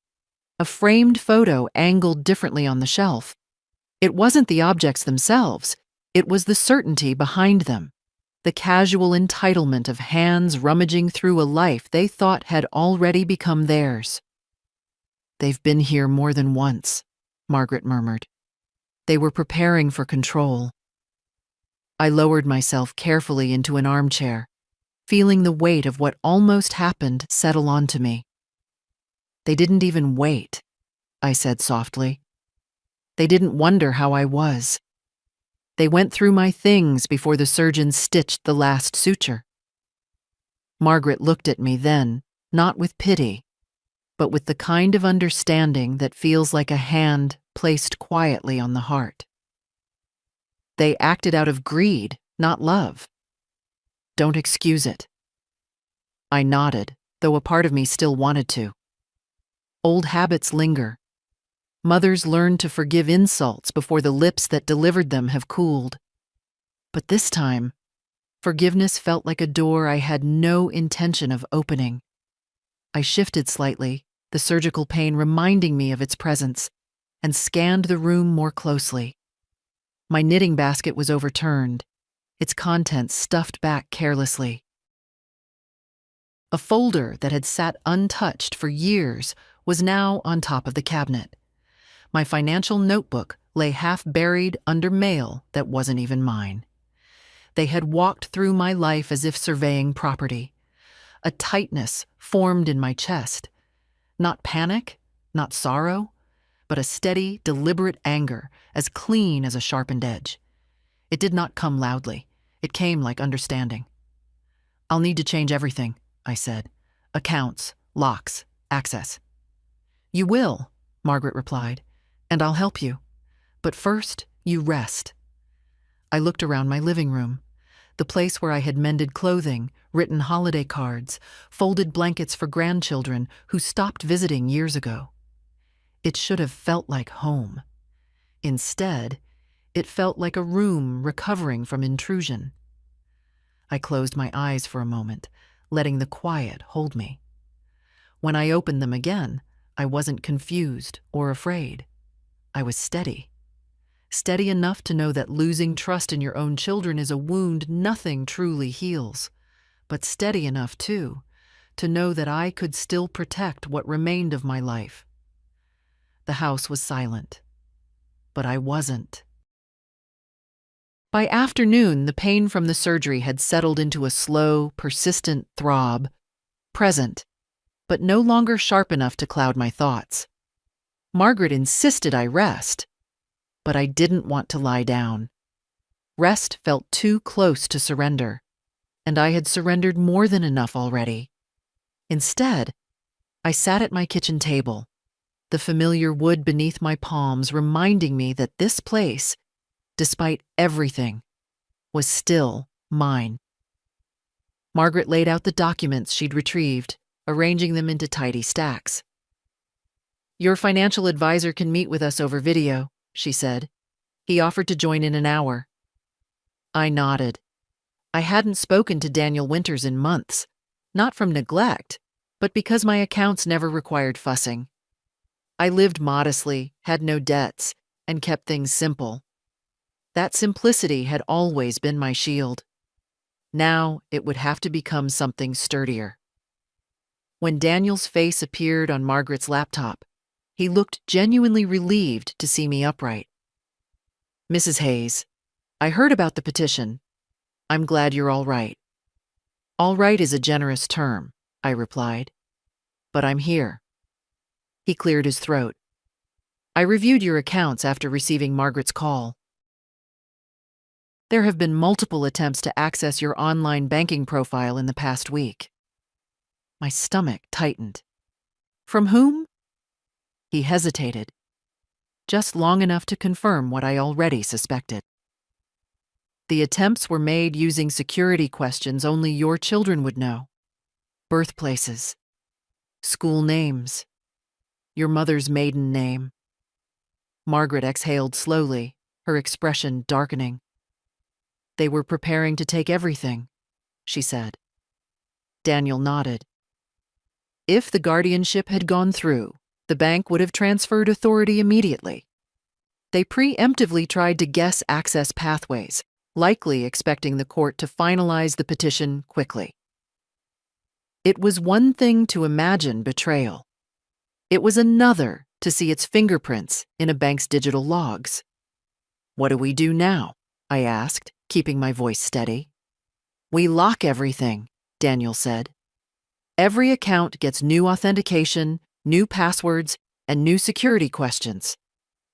A framed photo angled differently on the shelf. It wasn't the objects themselves, it was the certainty behind them, the casual entitlement of hands rummaging through a life they thought had already become theirs. "They've been here more than once," Margaret murmured. They were preparing for control. I lowered myself carefully into an armchair, feeling the weight of what almost happened settle onto me. "They didn't even wait," I said softly. "They didn't wonder how I was. They went through my things before the surgeon stitched the last suture." Margaret looked at me then, not with pity, but with the kind of understanding that feels like a hand placed quietly on the heart. "They acted out of greed, not love. Don't excuse it." I nodded, though a part of me still wanted to. Old habits linger. Mothers learn to forgive insults before the lips that delivered them have cooled. But this time, forgiveness felt like a door I had no intention of opening. I shifted slightly, the surgical pain reminding me of its presence, and scanned the room more closely. My knitting basket was overturned, its contents stuffed back carelessly. A folder that had sat untouched for years was now on top of the cabinet. My financial notebook lay half buried under mail that wasn't even mine. They had walked through my life as if surveying property. A tightness formed in my chest. Not panic, not sorrow, but a steady, deliberate anger, as clean as a sharpened edge. It did not come loudly. It came like understanding. "I'll need to change everything," I said. "Accounts, locks, access." "You will," Margaret replied, "and I'll help you. But first, you rest." I looked around my living room, the place where I had mended clothing, written holiday cards, folded blankets for grandchildren who stopped visiting years ago. It should have felt like home. Instead, it felt like a room recovering from intrusion. I closed my eyes for a moment, letting the quiet hold me. When I opened them again, I wasn't confused or afraid. I was steady. Steady enough to know that losing trust in your own children is a wound nothing truly heals, but steady enough, too, to know that I could still protect what remained of my life. The house was silent, but I wasn't. By afternoon, the pain from the surgery had settled into a slow, persistent throb, present, but no longer sharp enough to cloud my thoughts. Margaret insisted I rest, but I didn't want to lie down. Rest felt too close to surrender, and I had surrendered more than enough already. Instead, I sat at my kitchen table, the familiar wood beneath my palms reminding me that this place, despite everything, was still mine. Margaret laid out the documents she'd retrieved, arranging them into tidy stacks. "Your financial advisor can meet with us over video," she said. "He offered to join in an hour." I nodded. I hadn't spoken to Daniel Winters in months, not from neglect, but because my accounts never required fussing. I lived modestly, had no debts, and kept things simple. That simplicity had always been my shield. Now it would have to become something sturdier. When Daniel's face appeared on Margaret's laptop, he looked genuinely relieved to see me upright. "Mrs. Hayes, I heard about the petition. I'm glad you're all right." "All right is a generous term," I replied. "But I'm here." He cleared his throat. "I reviewed your accounts after receiving Margaret's call. There have been multiple attempts to access your online banking profile in the past week." My stomach tightened. "From whom?" He hesitated, just long enough to confirm what I already suspected. "The attempts were made using security questions only your children would know. Birthplaces, school names, your mother's maiden name." Margaret exhaled slowly, her expression darkening. "They were preparing to take everything," she said. Daniel nodded. "If the guardianship had gone through, the bank would have transferred authority immediately. They preemptively tried to guess access pathways, likely expecting the court to finalize the petition quickly. It was one thing to imagine betrayal. It was another to see its fingerprints in a bank's digital logs. "What do we do now?" I asked, keeping my voice steady. "We lock everything," Daniel said. "Every account gets new authentication, new passwords, and new security questions.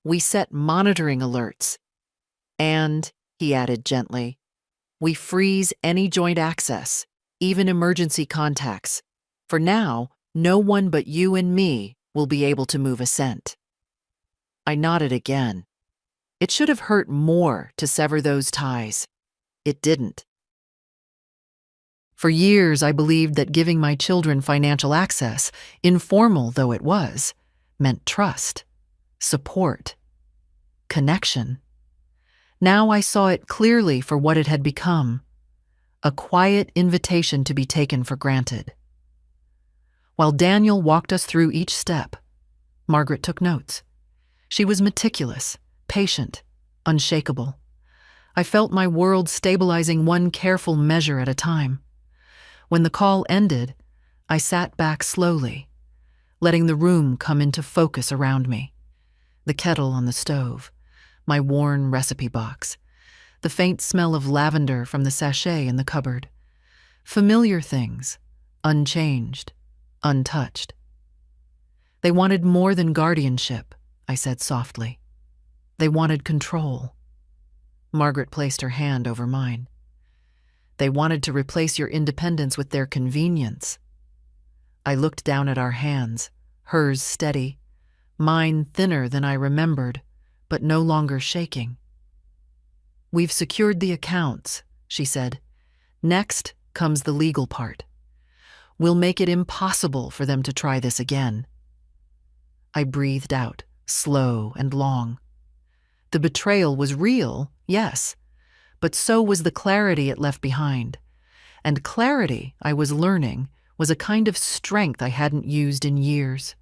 We set monitoring alerts. And," he added gently, "we freeze any joint access, even emergency contacts. For now, no one but you and me will be able to move a cent." I nodded again. It should have hurt more to sever those ties. It didn't. For years, I believed that giving my children financial access, informal though it was, meant trust, support, connection. Now I saw it clearly for what it had become, a quiet invitation to be taken for granted. While Daniel walked us through each step, Margaret took notes. She was meticulous, patient, unshakable. I felt my world stabilizing one careful measure at a time. When the call ended, I sat back slowly, letting the room come into focus around me. The kettle on the stove, my worn recipe box, the faint smell of lavender from the sachet in the cupboard. Familiar things, unchanged, untouched. "They wanted more than guardianship," I said softly. "They wanted control." Margaret placed her hand over mine. "They wanted to replace your independence with their convenience." I looked down at our hands, hers steady, mine thinner than I remembered, but no longer shaking. "We've secured the accounts," she said. "Next comes the legal part. We'll make it impossible for them to try this again." I breathed out, slow and long. The betrayal was real, yes, but so was the clarity it left behind. And clarity, I was learning, was a kind of strength I hadn't used in years.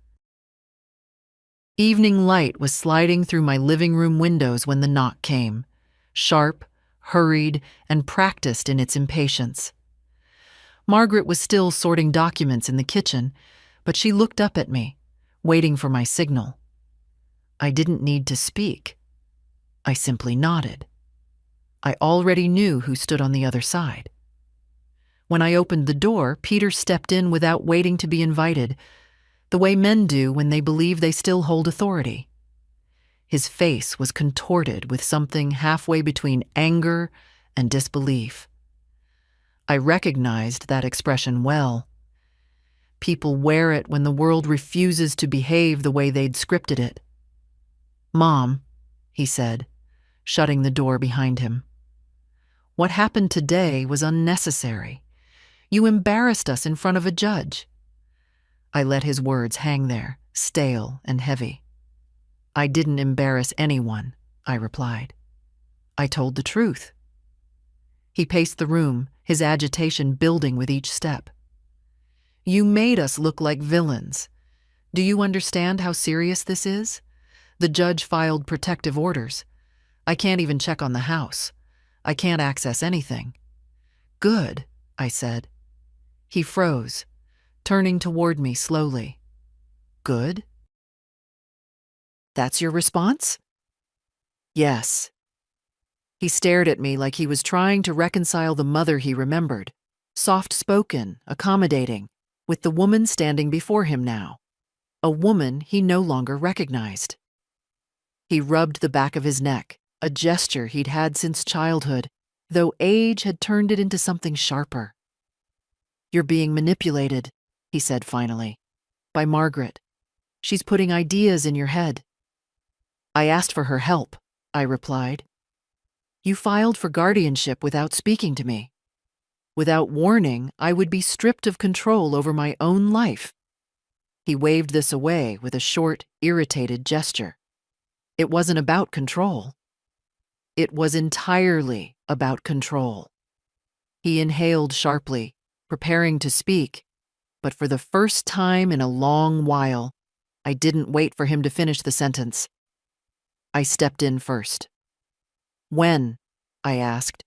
Evening light was sliding through my living room windows when the knock came, sharp, hurried, and practiced in its impatience. Margaret was still sorting documents in the kitchen, but she looked up at me, waiting for my signal. I didn't need to speak. I simply nodded. I already knew who stood on the other side. When I opened the door, Peter stepped in without waiting to be invited, the way men do when they believe they still hold authority. His face was contorted with something halfway between anger and disbelief. I recognized that expression well. People wear it when the world refuses to behave the way they'd scripted it. "Mom," he said, shutting the door behind him. "What happened today was unnecessary. You embarrassed us in front of a judge." I let his words hang there, stale and heavy. "I didn't embarrass anyone," I replied. "I told the truth." He paced the room, his agitation building with each step. "You made us look like villains. Do you understand how serious this is? The judge filed protective orders. I can't even check on the house. I can't access anything." "Good," I said. He froze, turning toward me slowly. "Good? That's your response?" "Yes." He stared at me like he was trying to reconcile the mother he remembered, soft-spoken, accommodating, with the woman standing before him now, a woman he no longer recognized. He rubbed the back of his neck, a gesture he'd had since childhood, though age had turned it into something sharper. "You're being manipulated," he said finally, "by Margaret. She's putting ideas in your head." "I asked for her help," I replied. "You filed for guardianship without speaking to me. Without warning, I would be stripped of control over my own life." He waved this away with a short, irritated gesture. It wasn't about control. It was entirely about control. He inhaled sharply, preparing to speak, but for the first time in a long while, I didn't wait for him to finish the sentence. I stepped in first. "When?" I asked.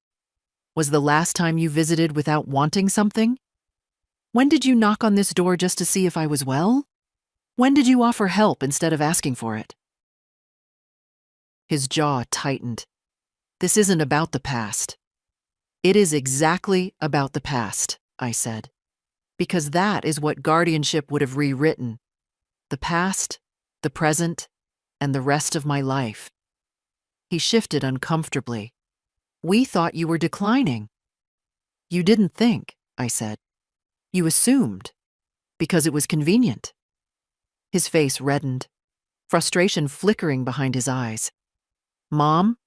"Was the last time you visited without wanting something? When did you knock on this door just to see if I was well? When did you offer help instead of asking for it?" His jaw tightened. "This isn't about the past." "It is exactly about the past," I said, "because that is what guardianship would have rewritten. The past, the present, and the rest of my life." He shifted uncomfortably. "We thought you were declining." "You didn't think," I said. "You assumed, because it was convenient." His face reddened, frustration flickering behind his eyes. "Mom,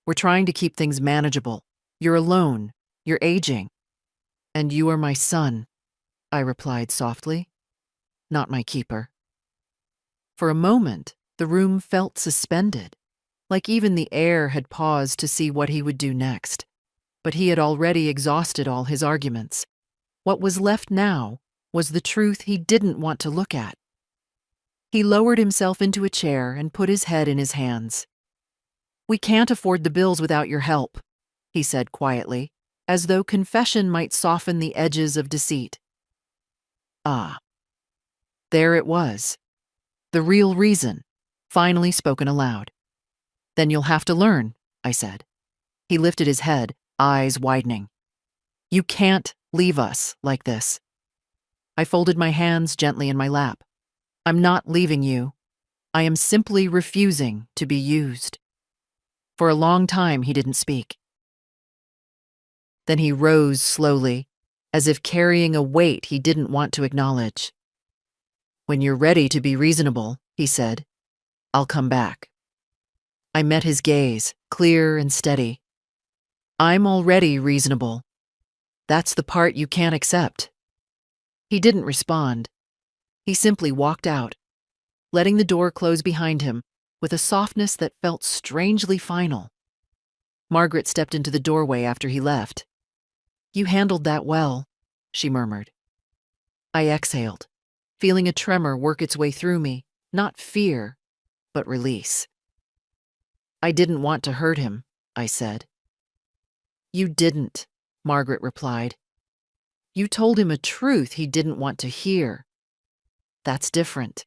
we're trying to keep things manageable. You're alone. You're aging. And you are my son," I replied softly, "not my keeper." For a moment, the room felt suspended, like even the air had paused to see what he would do next. But he had already exhausted all his arguments. What was left now was the truth he didn't want to look at. He lowered himself into a chair and put his head in his hands. "We can't afford the bills without your help," he said quietly, as though confession might soften the edges of deceit. Ah. There it was. The real reason, finally spoken aloud. "Then you'll have to learn," I said. He lifted his head, eyes widening. "You can't leave us like this." I folded my hands gently in my lap. "I'm not leaving you. I am simply refusing to be used." For a long time, he didn't speak. Then he rose slowly, as if carrying a weight he didn't want to acknowledge. "When you're ready to be reasonable," he said, "I'll come back." I met his gaze, clear and steady. "I'm already reasonable. That's the part you can't accept." He didn't respond. He simply walked out, letting the door close behind him with a softness that felt strangely final. Margaret stepped into the doorway after he left. "You handled that well," she murmured. I exhaled, feeling a tremor work its way through me, not fear, but release. I didn't want to hurt him, I said. You didn't, Margaret replied. You told him a truth he didn't want to hear. That's different.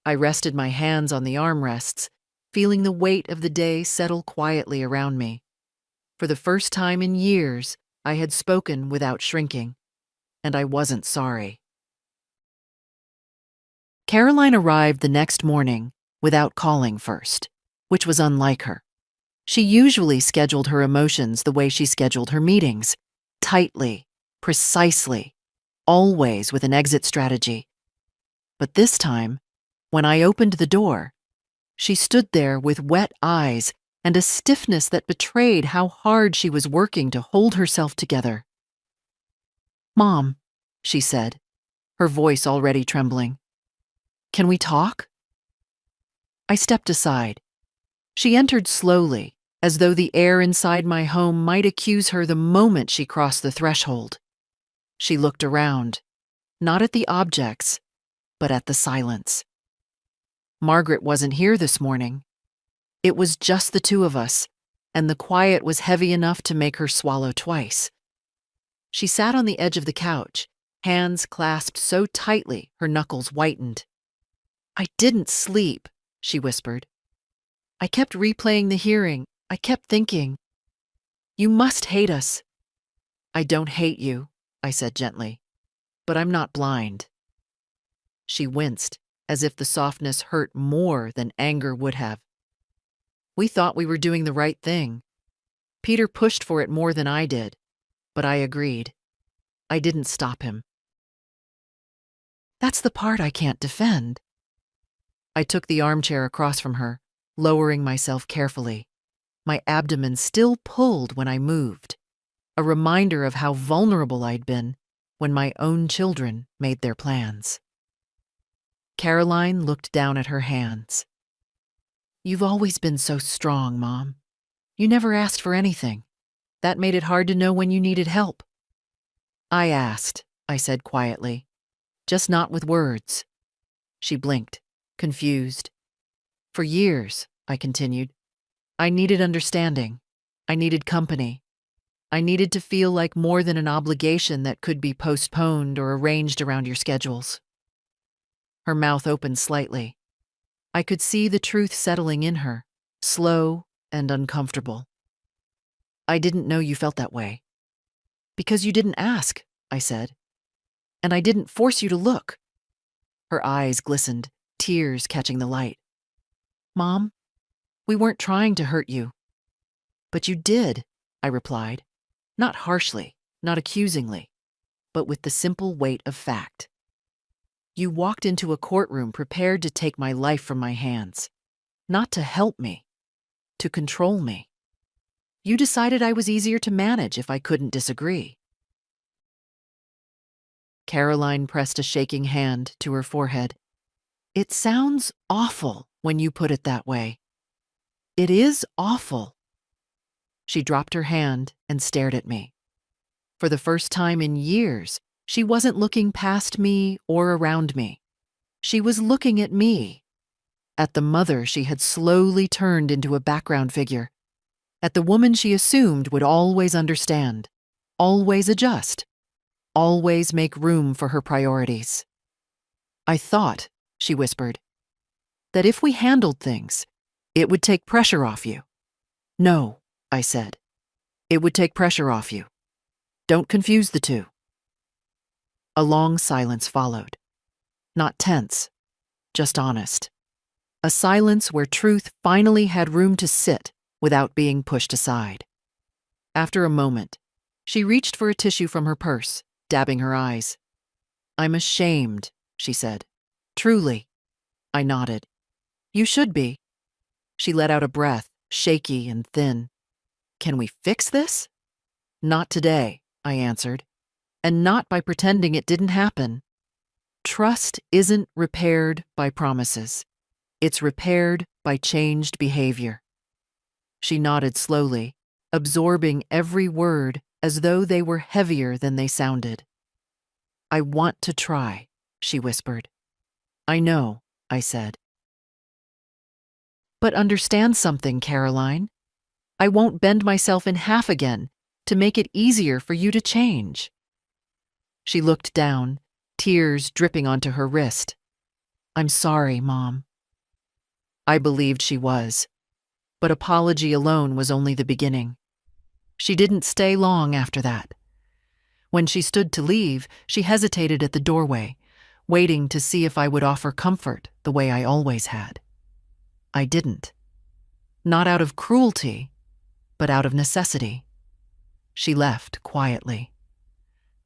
I rested my hands on the armrests, feeling the weight of the day settle quietly around me. For the first time in years, I had spoken without shrinking, and I wasn't sorry. Caroline arrived the next morning without calling first, which was unlike her. She usually scheduled her emotions the way she scheduled her meetings, tightly, precisely, always with an exit strategy. But this time, when I opened the door, she stood there with wet eyes and a stiffness that betrayed how hard she was working to hold herself together. Mom, she said, her voice already trembling. Can we talk? I stepped aside. She entered slowly, as though the air inside my home might accuse her the moment she crossed the threshold. She looked around, not at the objects, but at the silence. Margaret wasn't here this morning. It was just the two of us, and the quiet was heavy enough to make her swallow twice. She sat on the edge of the couch, hands clasped so tightly her knuckles whitened. I didn't sleep, she whispered. I kept replaying the hearing. I kept thinking, you must hate us. I don't hate you, I said gently, but I'm not blind. She winced, as if the softness hurt more than anger would have. We thought we were doing the right thing. Peter pushed for it more than I did, but I agreed. I didn't stop him. That's the part I can't defend. I took the armchair across from her, lowering myself carefully. My abdomen still pulled when I moved, a reminder of how vulnerable I'd been when my own children made their plans. Caroline looked down at her hands. You've always been so strong, Mom. You never asked for anything. That made it hard to know when you needed help. I asked, I said quietly, just not with words. She blinked, confused. For years, I continued, I needed understanding. I needed company. I needed to feel like more than an obligation that could be postponed or arranged around your schedules. Her mouth opened slightly. I could see the truth settling in her, slow and uncomfortable. I didn't know you felt that way. Because you didn't ask, I said. And I didn't force you to look. Her eyes glistened, tears catching the light. Mom, we weren't trying to hurt you. But you did, I replied. Not harshly, not accusingly, but with the simple weight of fact. You walked into a courtroom prepared to take my life from my hands, not to help me, to control me. You decided I was easier to manage if I couldn't disagree. Caroline pressed a shaking hand to her forehead. It sounds awful when you put it that way. It is awful. She dropped her hand and stared at me. For the first time in years, she wasn't looking past me or around me. She was looking at me, at the mother she had slowly turned into a background figure, at the woman she assumed would always understand, always adjust, always make room for her priorities. I thought, she whispered, that if we handled things, it would take pressure off you. No, I said. It would take pressure off you. Don't confuse the two. A long silence followed. Not tense, just honest. A silence where truth finally had room to sit without being pushed aside. After a moment, she reached for a tissue from her purse, dabbing her eyes. I'm ashamed, she said. Truly. I nodded. You should be. She let out a breath, shaky and thin. Can we fix this? Not today, I answered, and not by pretending it didn't happen. Trust isn't repaired by promises. It's repaired by changed behavior. She nodded slowly, absorbing every word as though they were heavier than they sounded. I want to try, she whispered. I know, I said. But understand something, Caroline. I won't bend myself in half again to make it easier for you to change. She looked down, tears dripping onto her wrist. I'm sorry, Mom. I believed she was, but apology alone was only the beginning. She didn't stay long after that. When she stood to leave, she hesitated at the doorway, waiting to see if I would offer comfort the way I always had. I didn't. Not out of cruelty, but out of necessity. She left quietly.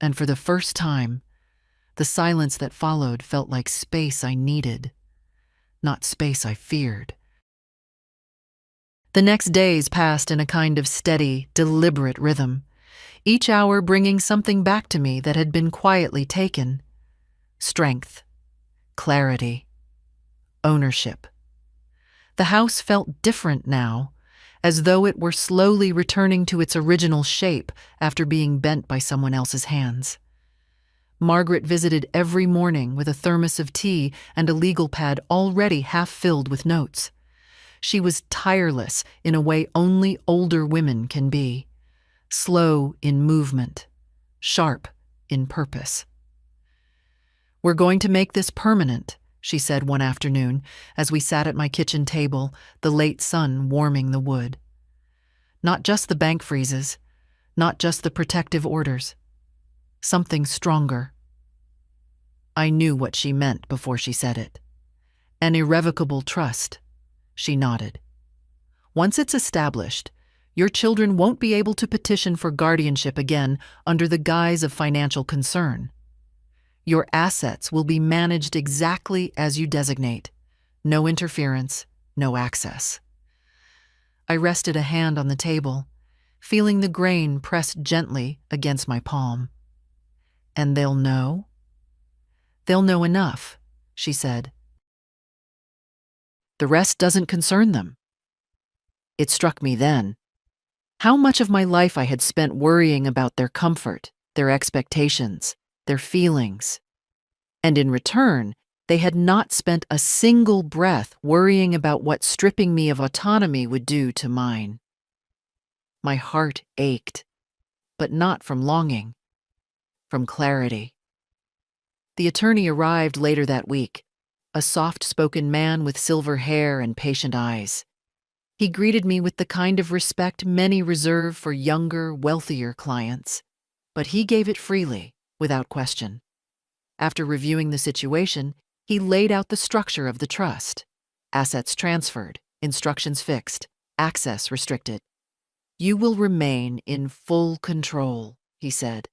And for the first time, the silence that followed felt like space I needed, not space I feared. The next days passed in a kind of steady, deliberate rhythm, each hour bringing something back to me that had been quietly taken. Strength, clarity, ownership. The house felt different now, as though it were slowly returning to its original shape after being bent by someone else's hands. Margaret visited every morning with a thermos of tea and a legal pad already half filled with notes. She was tireless in a way only older women can be, slow in movement, sharp in purpose. We're going to make this permanent, she said one afternoon as we sat at my kitchen table, the late sun warming the wood. Not just the bank freezes, not just the protective orders. Something stronger. I knew what she meant before she said it. An irrevocable trust. She nodded. Once it's established, your children won't be able to petition for guardianship again under the guise of financial concern. Your assets will be managed exactly as you designate. No interference, no access. I rested a hand on the table, feeling the grain press gently against my palm. And they'll know? They'll know enough, she said. The rest doesn't concern them. It struck me then. How much of my life I had spent worrying about their comfort, their expectations, their feelings. And in return, they had not spent a single breath worrying about what stripping me of autonomy would do to mine. My heart ached, but not from longing, from clarity. The attorney arrived later that week, a soft-spoken man with silver hair and patient eyes. He greeted me with the kind of respect many reserve for younger, wealthier clients, but he gave it freely, without question. After reviewing the situation, he laid out the structure of the trust. Assets transferred, instructions fixed, access restricted. You will remain in full control, he said.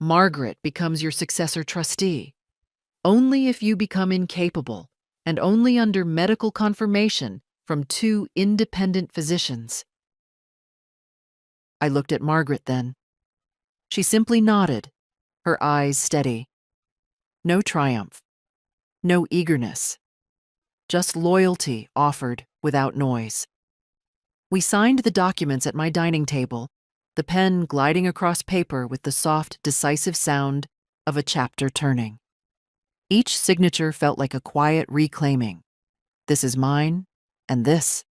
Margaret becomes your successor trustee. Only if you become incapable, and only under medical confirmation from 2 independent physicians. I looked at Margaret then. She simply nodded, her eyes steady. No triumph, no eagerness, just loyalty offered without noise. We signed the documents at my dining table, the pen gliding across paper with the soft, decisive sound of a chapter turning. Each signature felt like a quiet reclaiming. This is mine, and this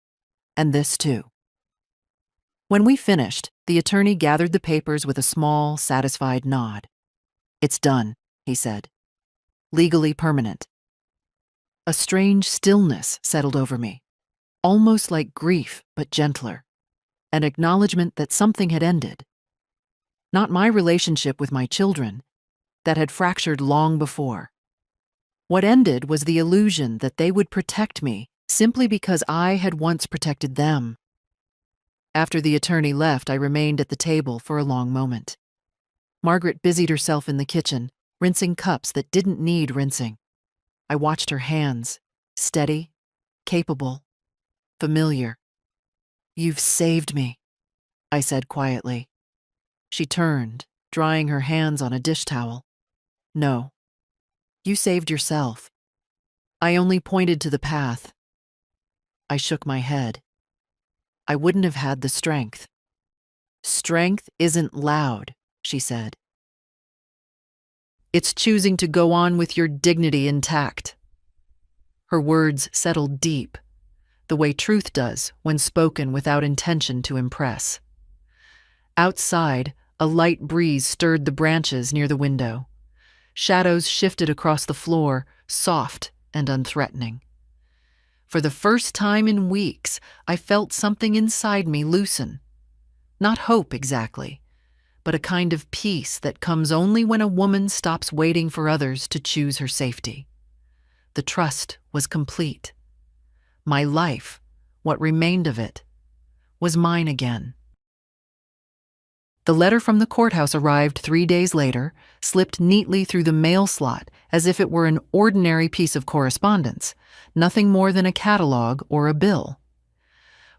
too. When we finished, the attorney gathered the papers with a small, satisfied nod. It's done, he said. Legally permanent. A strange stillness settled over me, almost like grief, but gentler. An acknowledgement that something had ended. Not my relationship with my children, that had fractured long before. What ended was the illusion that they would protect me simply because I had once protected them. After the attorney left, I remained at the table for a long moment. Margaret busied herself in the kitchen, rinsing cups that didn't need rinsing. I watched her hands, steady, capable, familiar. You've saved me, I said quietly. She turned, drying her hands on a dish towel. No, you saved yourself. I only pointed to the path. I shook my head. I wouldn't have had the strength. Strength isn't loud, she said. It's choosing to go on with your dignity intact." Her words settled deep, the way truth does when spoken without intention to impress. Outside, a light breeze stirred the branches near the window. Shadows shifted across the floor, soft and unthreatening. For the first time in weeks, I felt something inside me loosen. Not hope exactly, but a kind of peace that comes only when a woman stops waiting for others to choose her safety. The trust was complete. My life, what remained of it, was mine again. The letter from the courthouse arrived 3 days later, slipped neatly through the mail slot as if it were an ordinary piece of correspondence, nothing more than a catalog or a bill.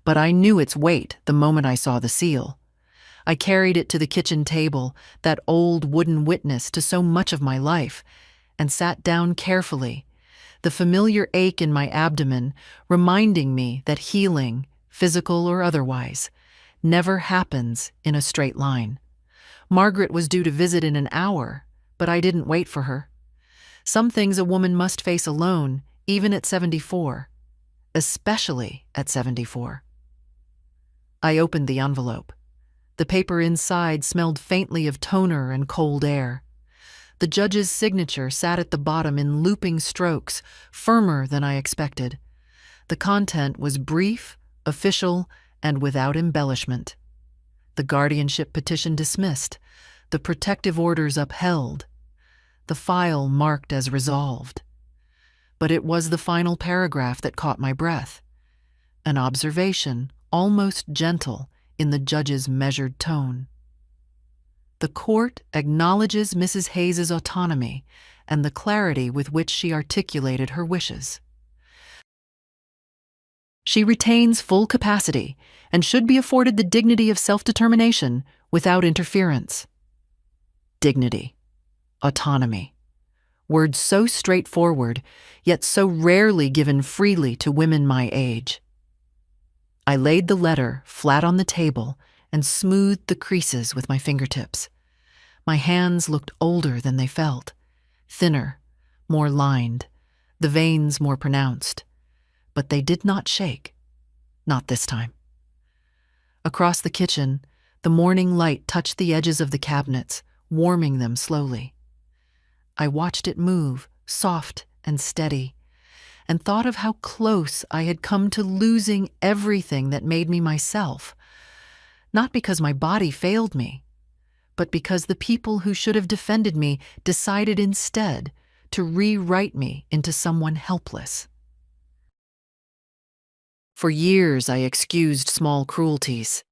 But I knew its weight the moment I saw the seal. I carried it to the kitchen table, that old wooden witness to so much of my life, and sat down carefully, the familiar ache in my abdomen reminding me that healing, physical or otherwise, never happens in a straight line. Margaret was due to visit in an hour, but I didn't wait for her. Some things a woman must face alone, even at 74, especially at 74. I opened the envelope. The paper inside smelled faintly of toner and cold air. The judge's signature sat at the bottom in looping strokes, firmer than I expected. The content was brief, official, and without embellishment. The guardianship petition dismissed, the protective orders upheld, the file marked as resolved. But it was the final paragraph that caught my breath. An observation, almost gentle, in the judge's measured tone. The court acknowledges Mrs. Hayes's autonomy and the clarity with which she articulated her wishes. She retains full capacity and should be afforded the dignity of self-determination without interference. Dignity, autonomy, words so straightforward, yet so rarely given freely to women my age. I laid the letter flat on the table and smoothed the creases with my fingertips. My hands looked older than they felt, thinner, more lined, the veins more pronounced. But they did not shake. Not this time. Across the kitchen, the morning light touched the edges of the cabinets, warming them slowly. I watched it move, soft and steady, and thought of how close I had come to losing everything that made me myself, not because my body failed me, but because the people who should have defended me decided instead to rewrite me into someone helpless. For years I excused small cruelties.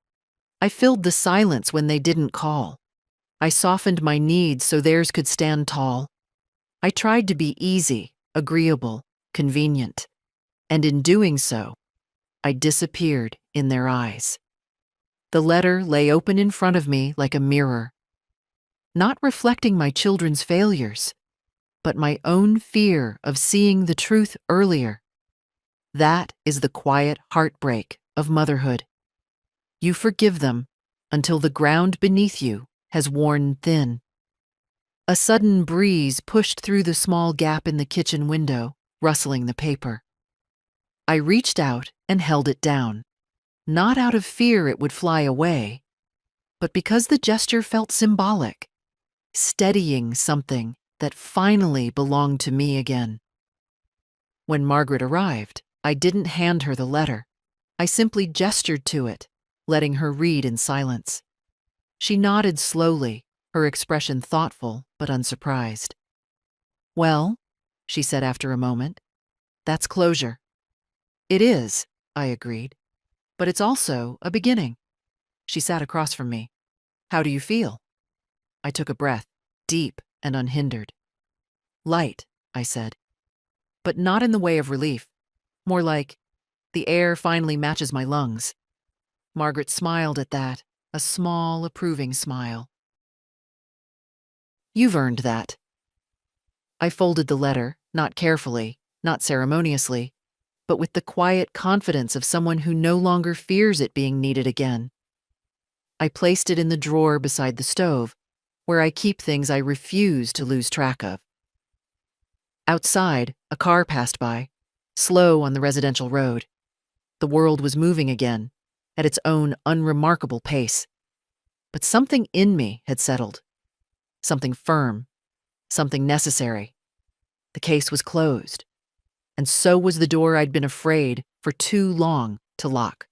I filled the silence when they didn't call. I softened my needs so theirs could stand tall. I tried to be easy, agreeable, convenient, and in doing so, I disappeared in their eyes. The letter lay open in front of me like a mirror, not reflecting my children's failures, but my own fear of seeing the truth earlier. That is the quiet heartbreak of motherhood. You forgive them until the ground beneath you has worn thin. A sudden breeze pushed through the small gap in the kitchen window, rustling the paper. I reached out and held it down, not out of fear it would fly away, but because the gesture felt symbolic, steadying something that finally belonged to me again. When Margaret arrived, I didn't hand her the letter. I simply gestured to it, letting her read in silence. She nodded slowly, her expression thoughtful but unsurprised. "Well," she said after a moment, "that's closure." "It is," I agreed, "but it's also a beginning." She sat across from me. "How do you feel?" I took a breath, deep and unhindered. "Light," I said, "but not in the way of relief. More like, the air finally matches my lungs." Margaret smiled at that, a small, approving smile. "You've earned that." I folded the letter, not carefully, not ceremoniously, but with the quiet confidence of someone who no longer fears it being needed again. I placed it in the drawer beside the stove, where I keep things I refuse to lose track of. Outside, a car passed by, slow on the residential road. The world was moving again, at its own unremarkable pace. But something in me had settled. Something firm, something necessary. The case was closed, and so was the door I'd been afraid for too long to lock.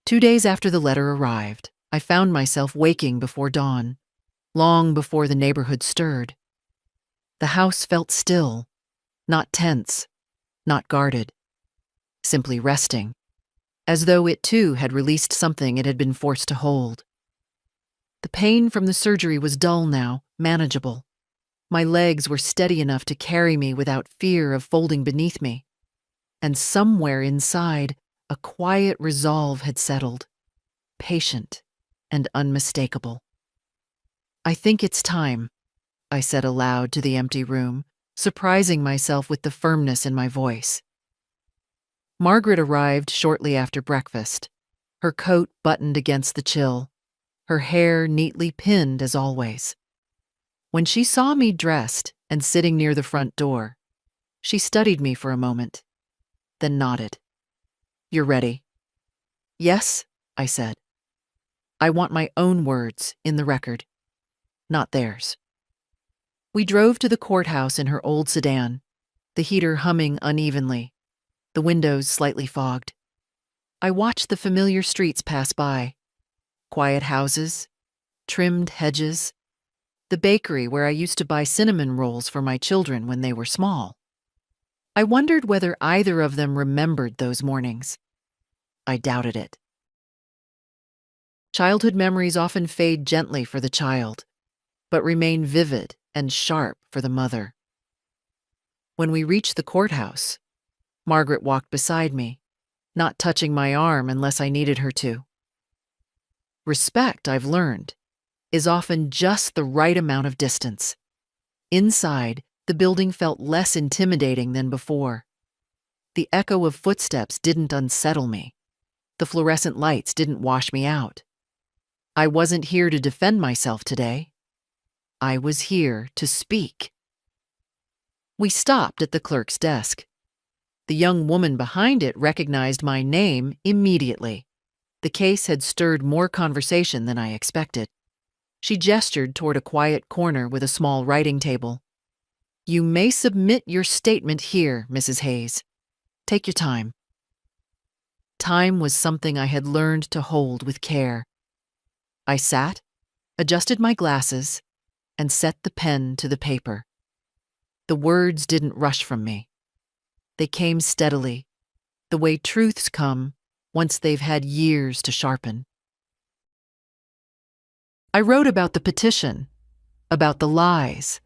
2 days after the letter arrived, I found myself waking before dawn, long before the neighborhood stirred. The house felt still, not tense, not guarded, simply resting, as though it too had released something it had been forced to hold. The pain from the surgery was dull now, manageable. My legs were steady enough to carry me without fear of folding beneath me. And somewhere inside, a quiet resolve had settled, patient and unmistakable. "I think it's time," I said aloud to the empty room, surprising myself with the firmness in my voice. Margaret arrived shortly after breakfast, her coat buttoned against the chill, her hair neatly pinned as always. When she saw me dressed and sitting near the front door, she studied me for a moment, then nodded. "You're ready?" "Yes," I said. "I want my own words in the record, not theirs." We drove to the courthouse in her old sedan, the heater humming unevenly, the windows slightly fogged. I watched the familiar streets pass by. Quiet houses, trimmed hedges, the bakery where I used to buy cinnamon rolls for my children when they were small. I wondered whether either of them remembered those mornings. I doubted it. Childhood memories often fade gently for the child, but remain vivid and sharp for the mother. When we reached the courthouse, Margaret walked beside me, not touching my arm unless I needed her to. Respect, I've learned, is often just the right amount of distance. Inside, the building felt less intimidating than before. The echo of footsteps didn't unsettle me. The fluorescent lights didn't wash me out. I wasn't here to defend myself today. I was here to speak. We stopped at the clerk's desk. The young woman behind it recognized my name immediately. The case had stirred more conversation than I expected. She gestured toward a quiet corner with a small writing table. "You may submit your statement here, Mrs. Hayes. Take your time." Time was something I had learned to hold with care. I sat, adjusted my glasses, and set the pen to the paper. The words didn't rush from me. They came steadily, the way truths come once they've had years to sharpen. I wrote about the petition, about the lies,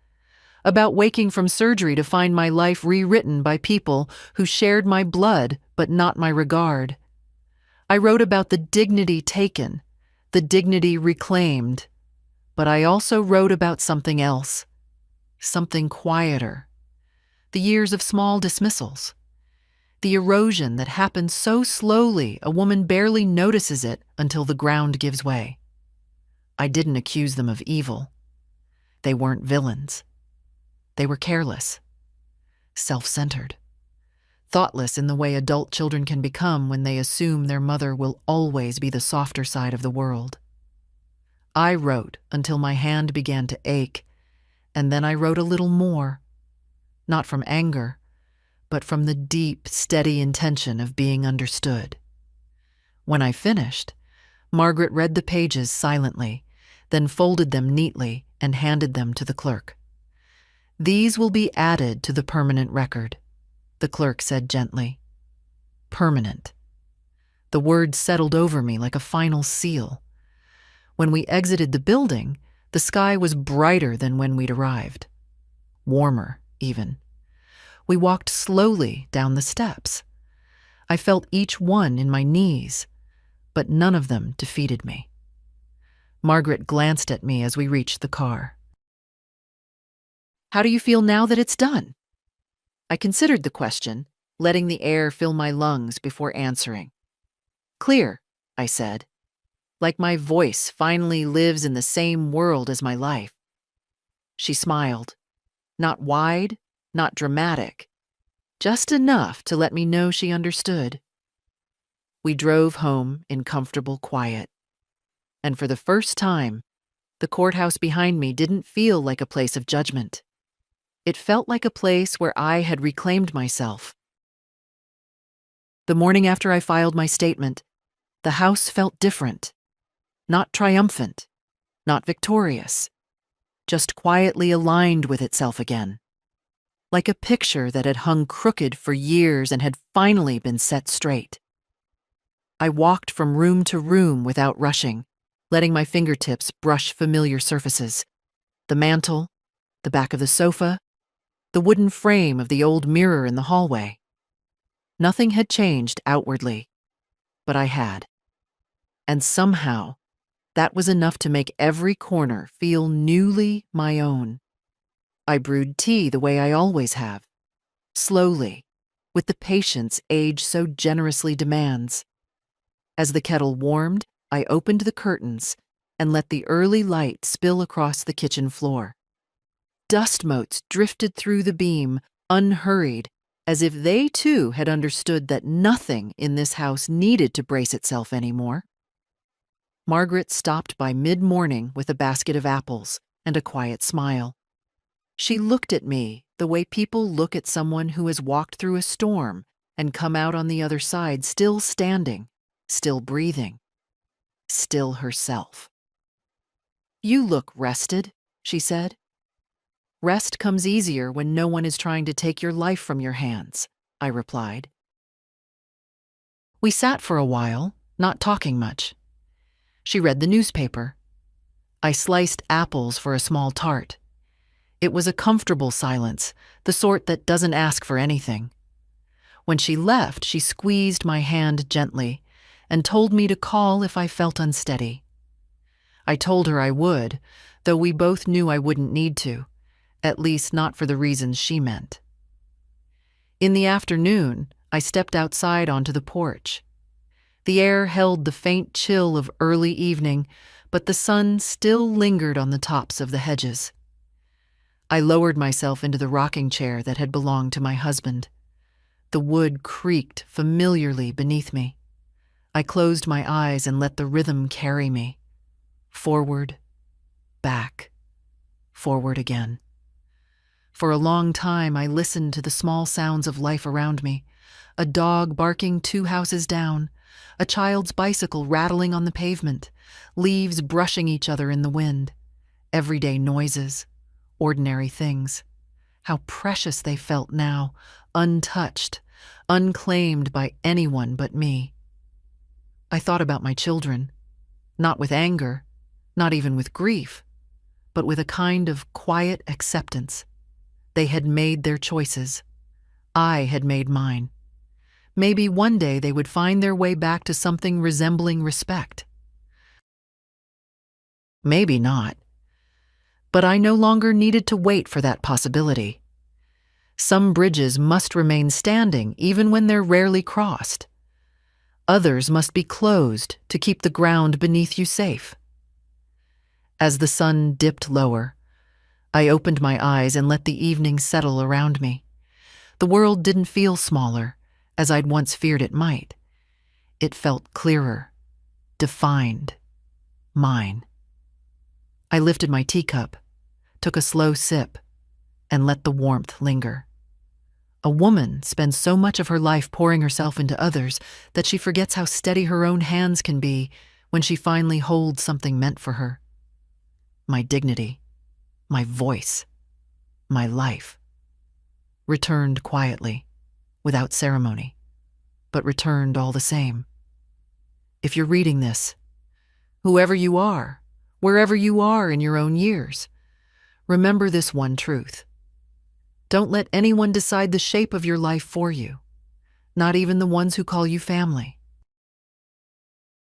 about waking from surgery to find my life rewritten by people who shared my blood but not my regard. I wrote about the dignity taken, the dignity reclaimed, but I also wrote about something else, something quieter. The years of small dismissals. The erosion that happens so slowly a woman barely notices it until the ground gives way. I didn't accuse them of evil. They weren't villains. They were careless, self-centered, thoughtless in the way adult children can become when they assume their mother will always be the softer side of the world. I wrote until my hand began to ache, and then I wrote a little more. Not from anger, but from the deep, steady intention of being understood. When I finished, Margaret read the pages silently, then folded them neatly and handed them to the clerk. "These will be added to the permanent record," the clerk said gently. Permanent. The word settled over me like a final seal. When we exited the building, the sky was brighter than when we'd arrived. Warmer, even. We walked slowly down the steps. I felt each one in my knees, but none of them defeated me. Margaret glanced at me as we reached the car. "How do you feel now that it's done?" I considered the question, letting the air fill my lungs before answering. "Clear," I said. like my voice finally lives in the same world as my life. She smiled, not wide, not dramatic, just enough to let me know she understood. We drove home in comfortable quiet, and for the first time, the courthouse behind me didn't feel like a place of judgment. It felt like a place where I had reclaimed myself. The morning after I filed my statement, the house felt different. Not triumphant, not victorious, just quietly aligned with itself again. Like a picture that had hung crooked for years and had finally been set straight. I walked from room to room without rushing, letting my fingertips brush familiar surfaces. The mantel, the back of the sofa, the wooden frame of the old mirror in the hallway. Nothing had changed outwardly, but I had. And somehow, that was enough to make every corner feel newly my own. I brewed tea the way I always have, slowly, with the patience age so generously demands. As the kettle warmed, I opened the curtains and let the early light spill across the kitchen floor. Dust motes drifted through the beam, unhurried, as if they too had understood that nothing in this house needed to brace itself anymore. Margaret stopped by mid-morning with a basket of apples and a quiet smile. She looked at me the way people look at someone who has walked through a storm and come out on the other side still standing, still breathing, still herself. "You look rested," she said. "Rest comes easier when no one is trying to take your life from your hands," I replied. We sat for a while, not talking much. She read the newspaper. I sliced apples for a small tart. It was a comfortable silence, the sort that doesn't ask for anything. When she left, she squeezed my hand gently and told me to call if I felt unsteady. I told her I would, though we both knew I wouldn't need to, at least not for the reasons she meant. In the afternoon, I stepped outside onto the porch. The air held the faint chill of early evening, but the sun still lingered on the tops of the hedges. I lowered myself into the rocking chair that had belonged to my husband. The wood creaked familiarly beneath me. I closed my eyes and let the rhythm carry me. Forward, back, forward again. For a long time, I listened to the small sounds of life around me. A dog barking 2 houses down, a child's bicycle rattling on the pavement, leaves brushing each other in the wind. Everyday noises, ordinary things. How precious they felt now, untouched, unclaimed by anyone but me. I thought about my children, not with anger, not even with grief, but with a kind of quiet acceptance. They had made their choices. I had made mine. Maybe one day they would find their way back to something resembling respect. Maybe not. But I no longer needed to wait for that possibility. Some bridges must remain standing even when they're rarely crossed. Others must be closed to keep the ground beneath you safe. As the sun dipped lower, I opened my eyes and let the evening settle around me. The world didn't feel smaller, as I'd once feared it might. It felt clearer, defined, mine. I lifted my teacup, took a slow sip, and let the warmth linger. A woman spends so much of her life pouring herself into others that she forgets how steady her own hands can be when she finally holds something meant for her. My dignity, my voice, my life, returned quietly, without ceremony, but returned all the same. If you're reading this, whoever you are, wherever you are in your own years, remember this one truth. Don't let anyone decide the shape of your life for you, not even the ones who call you family.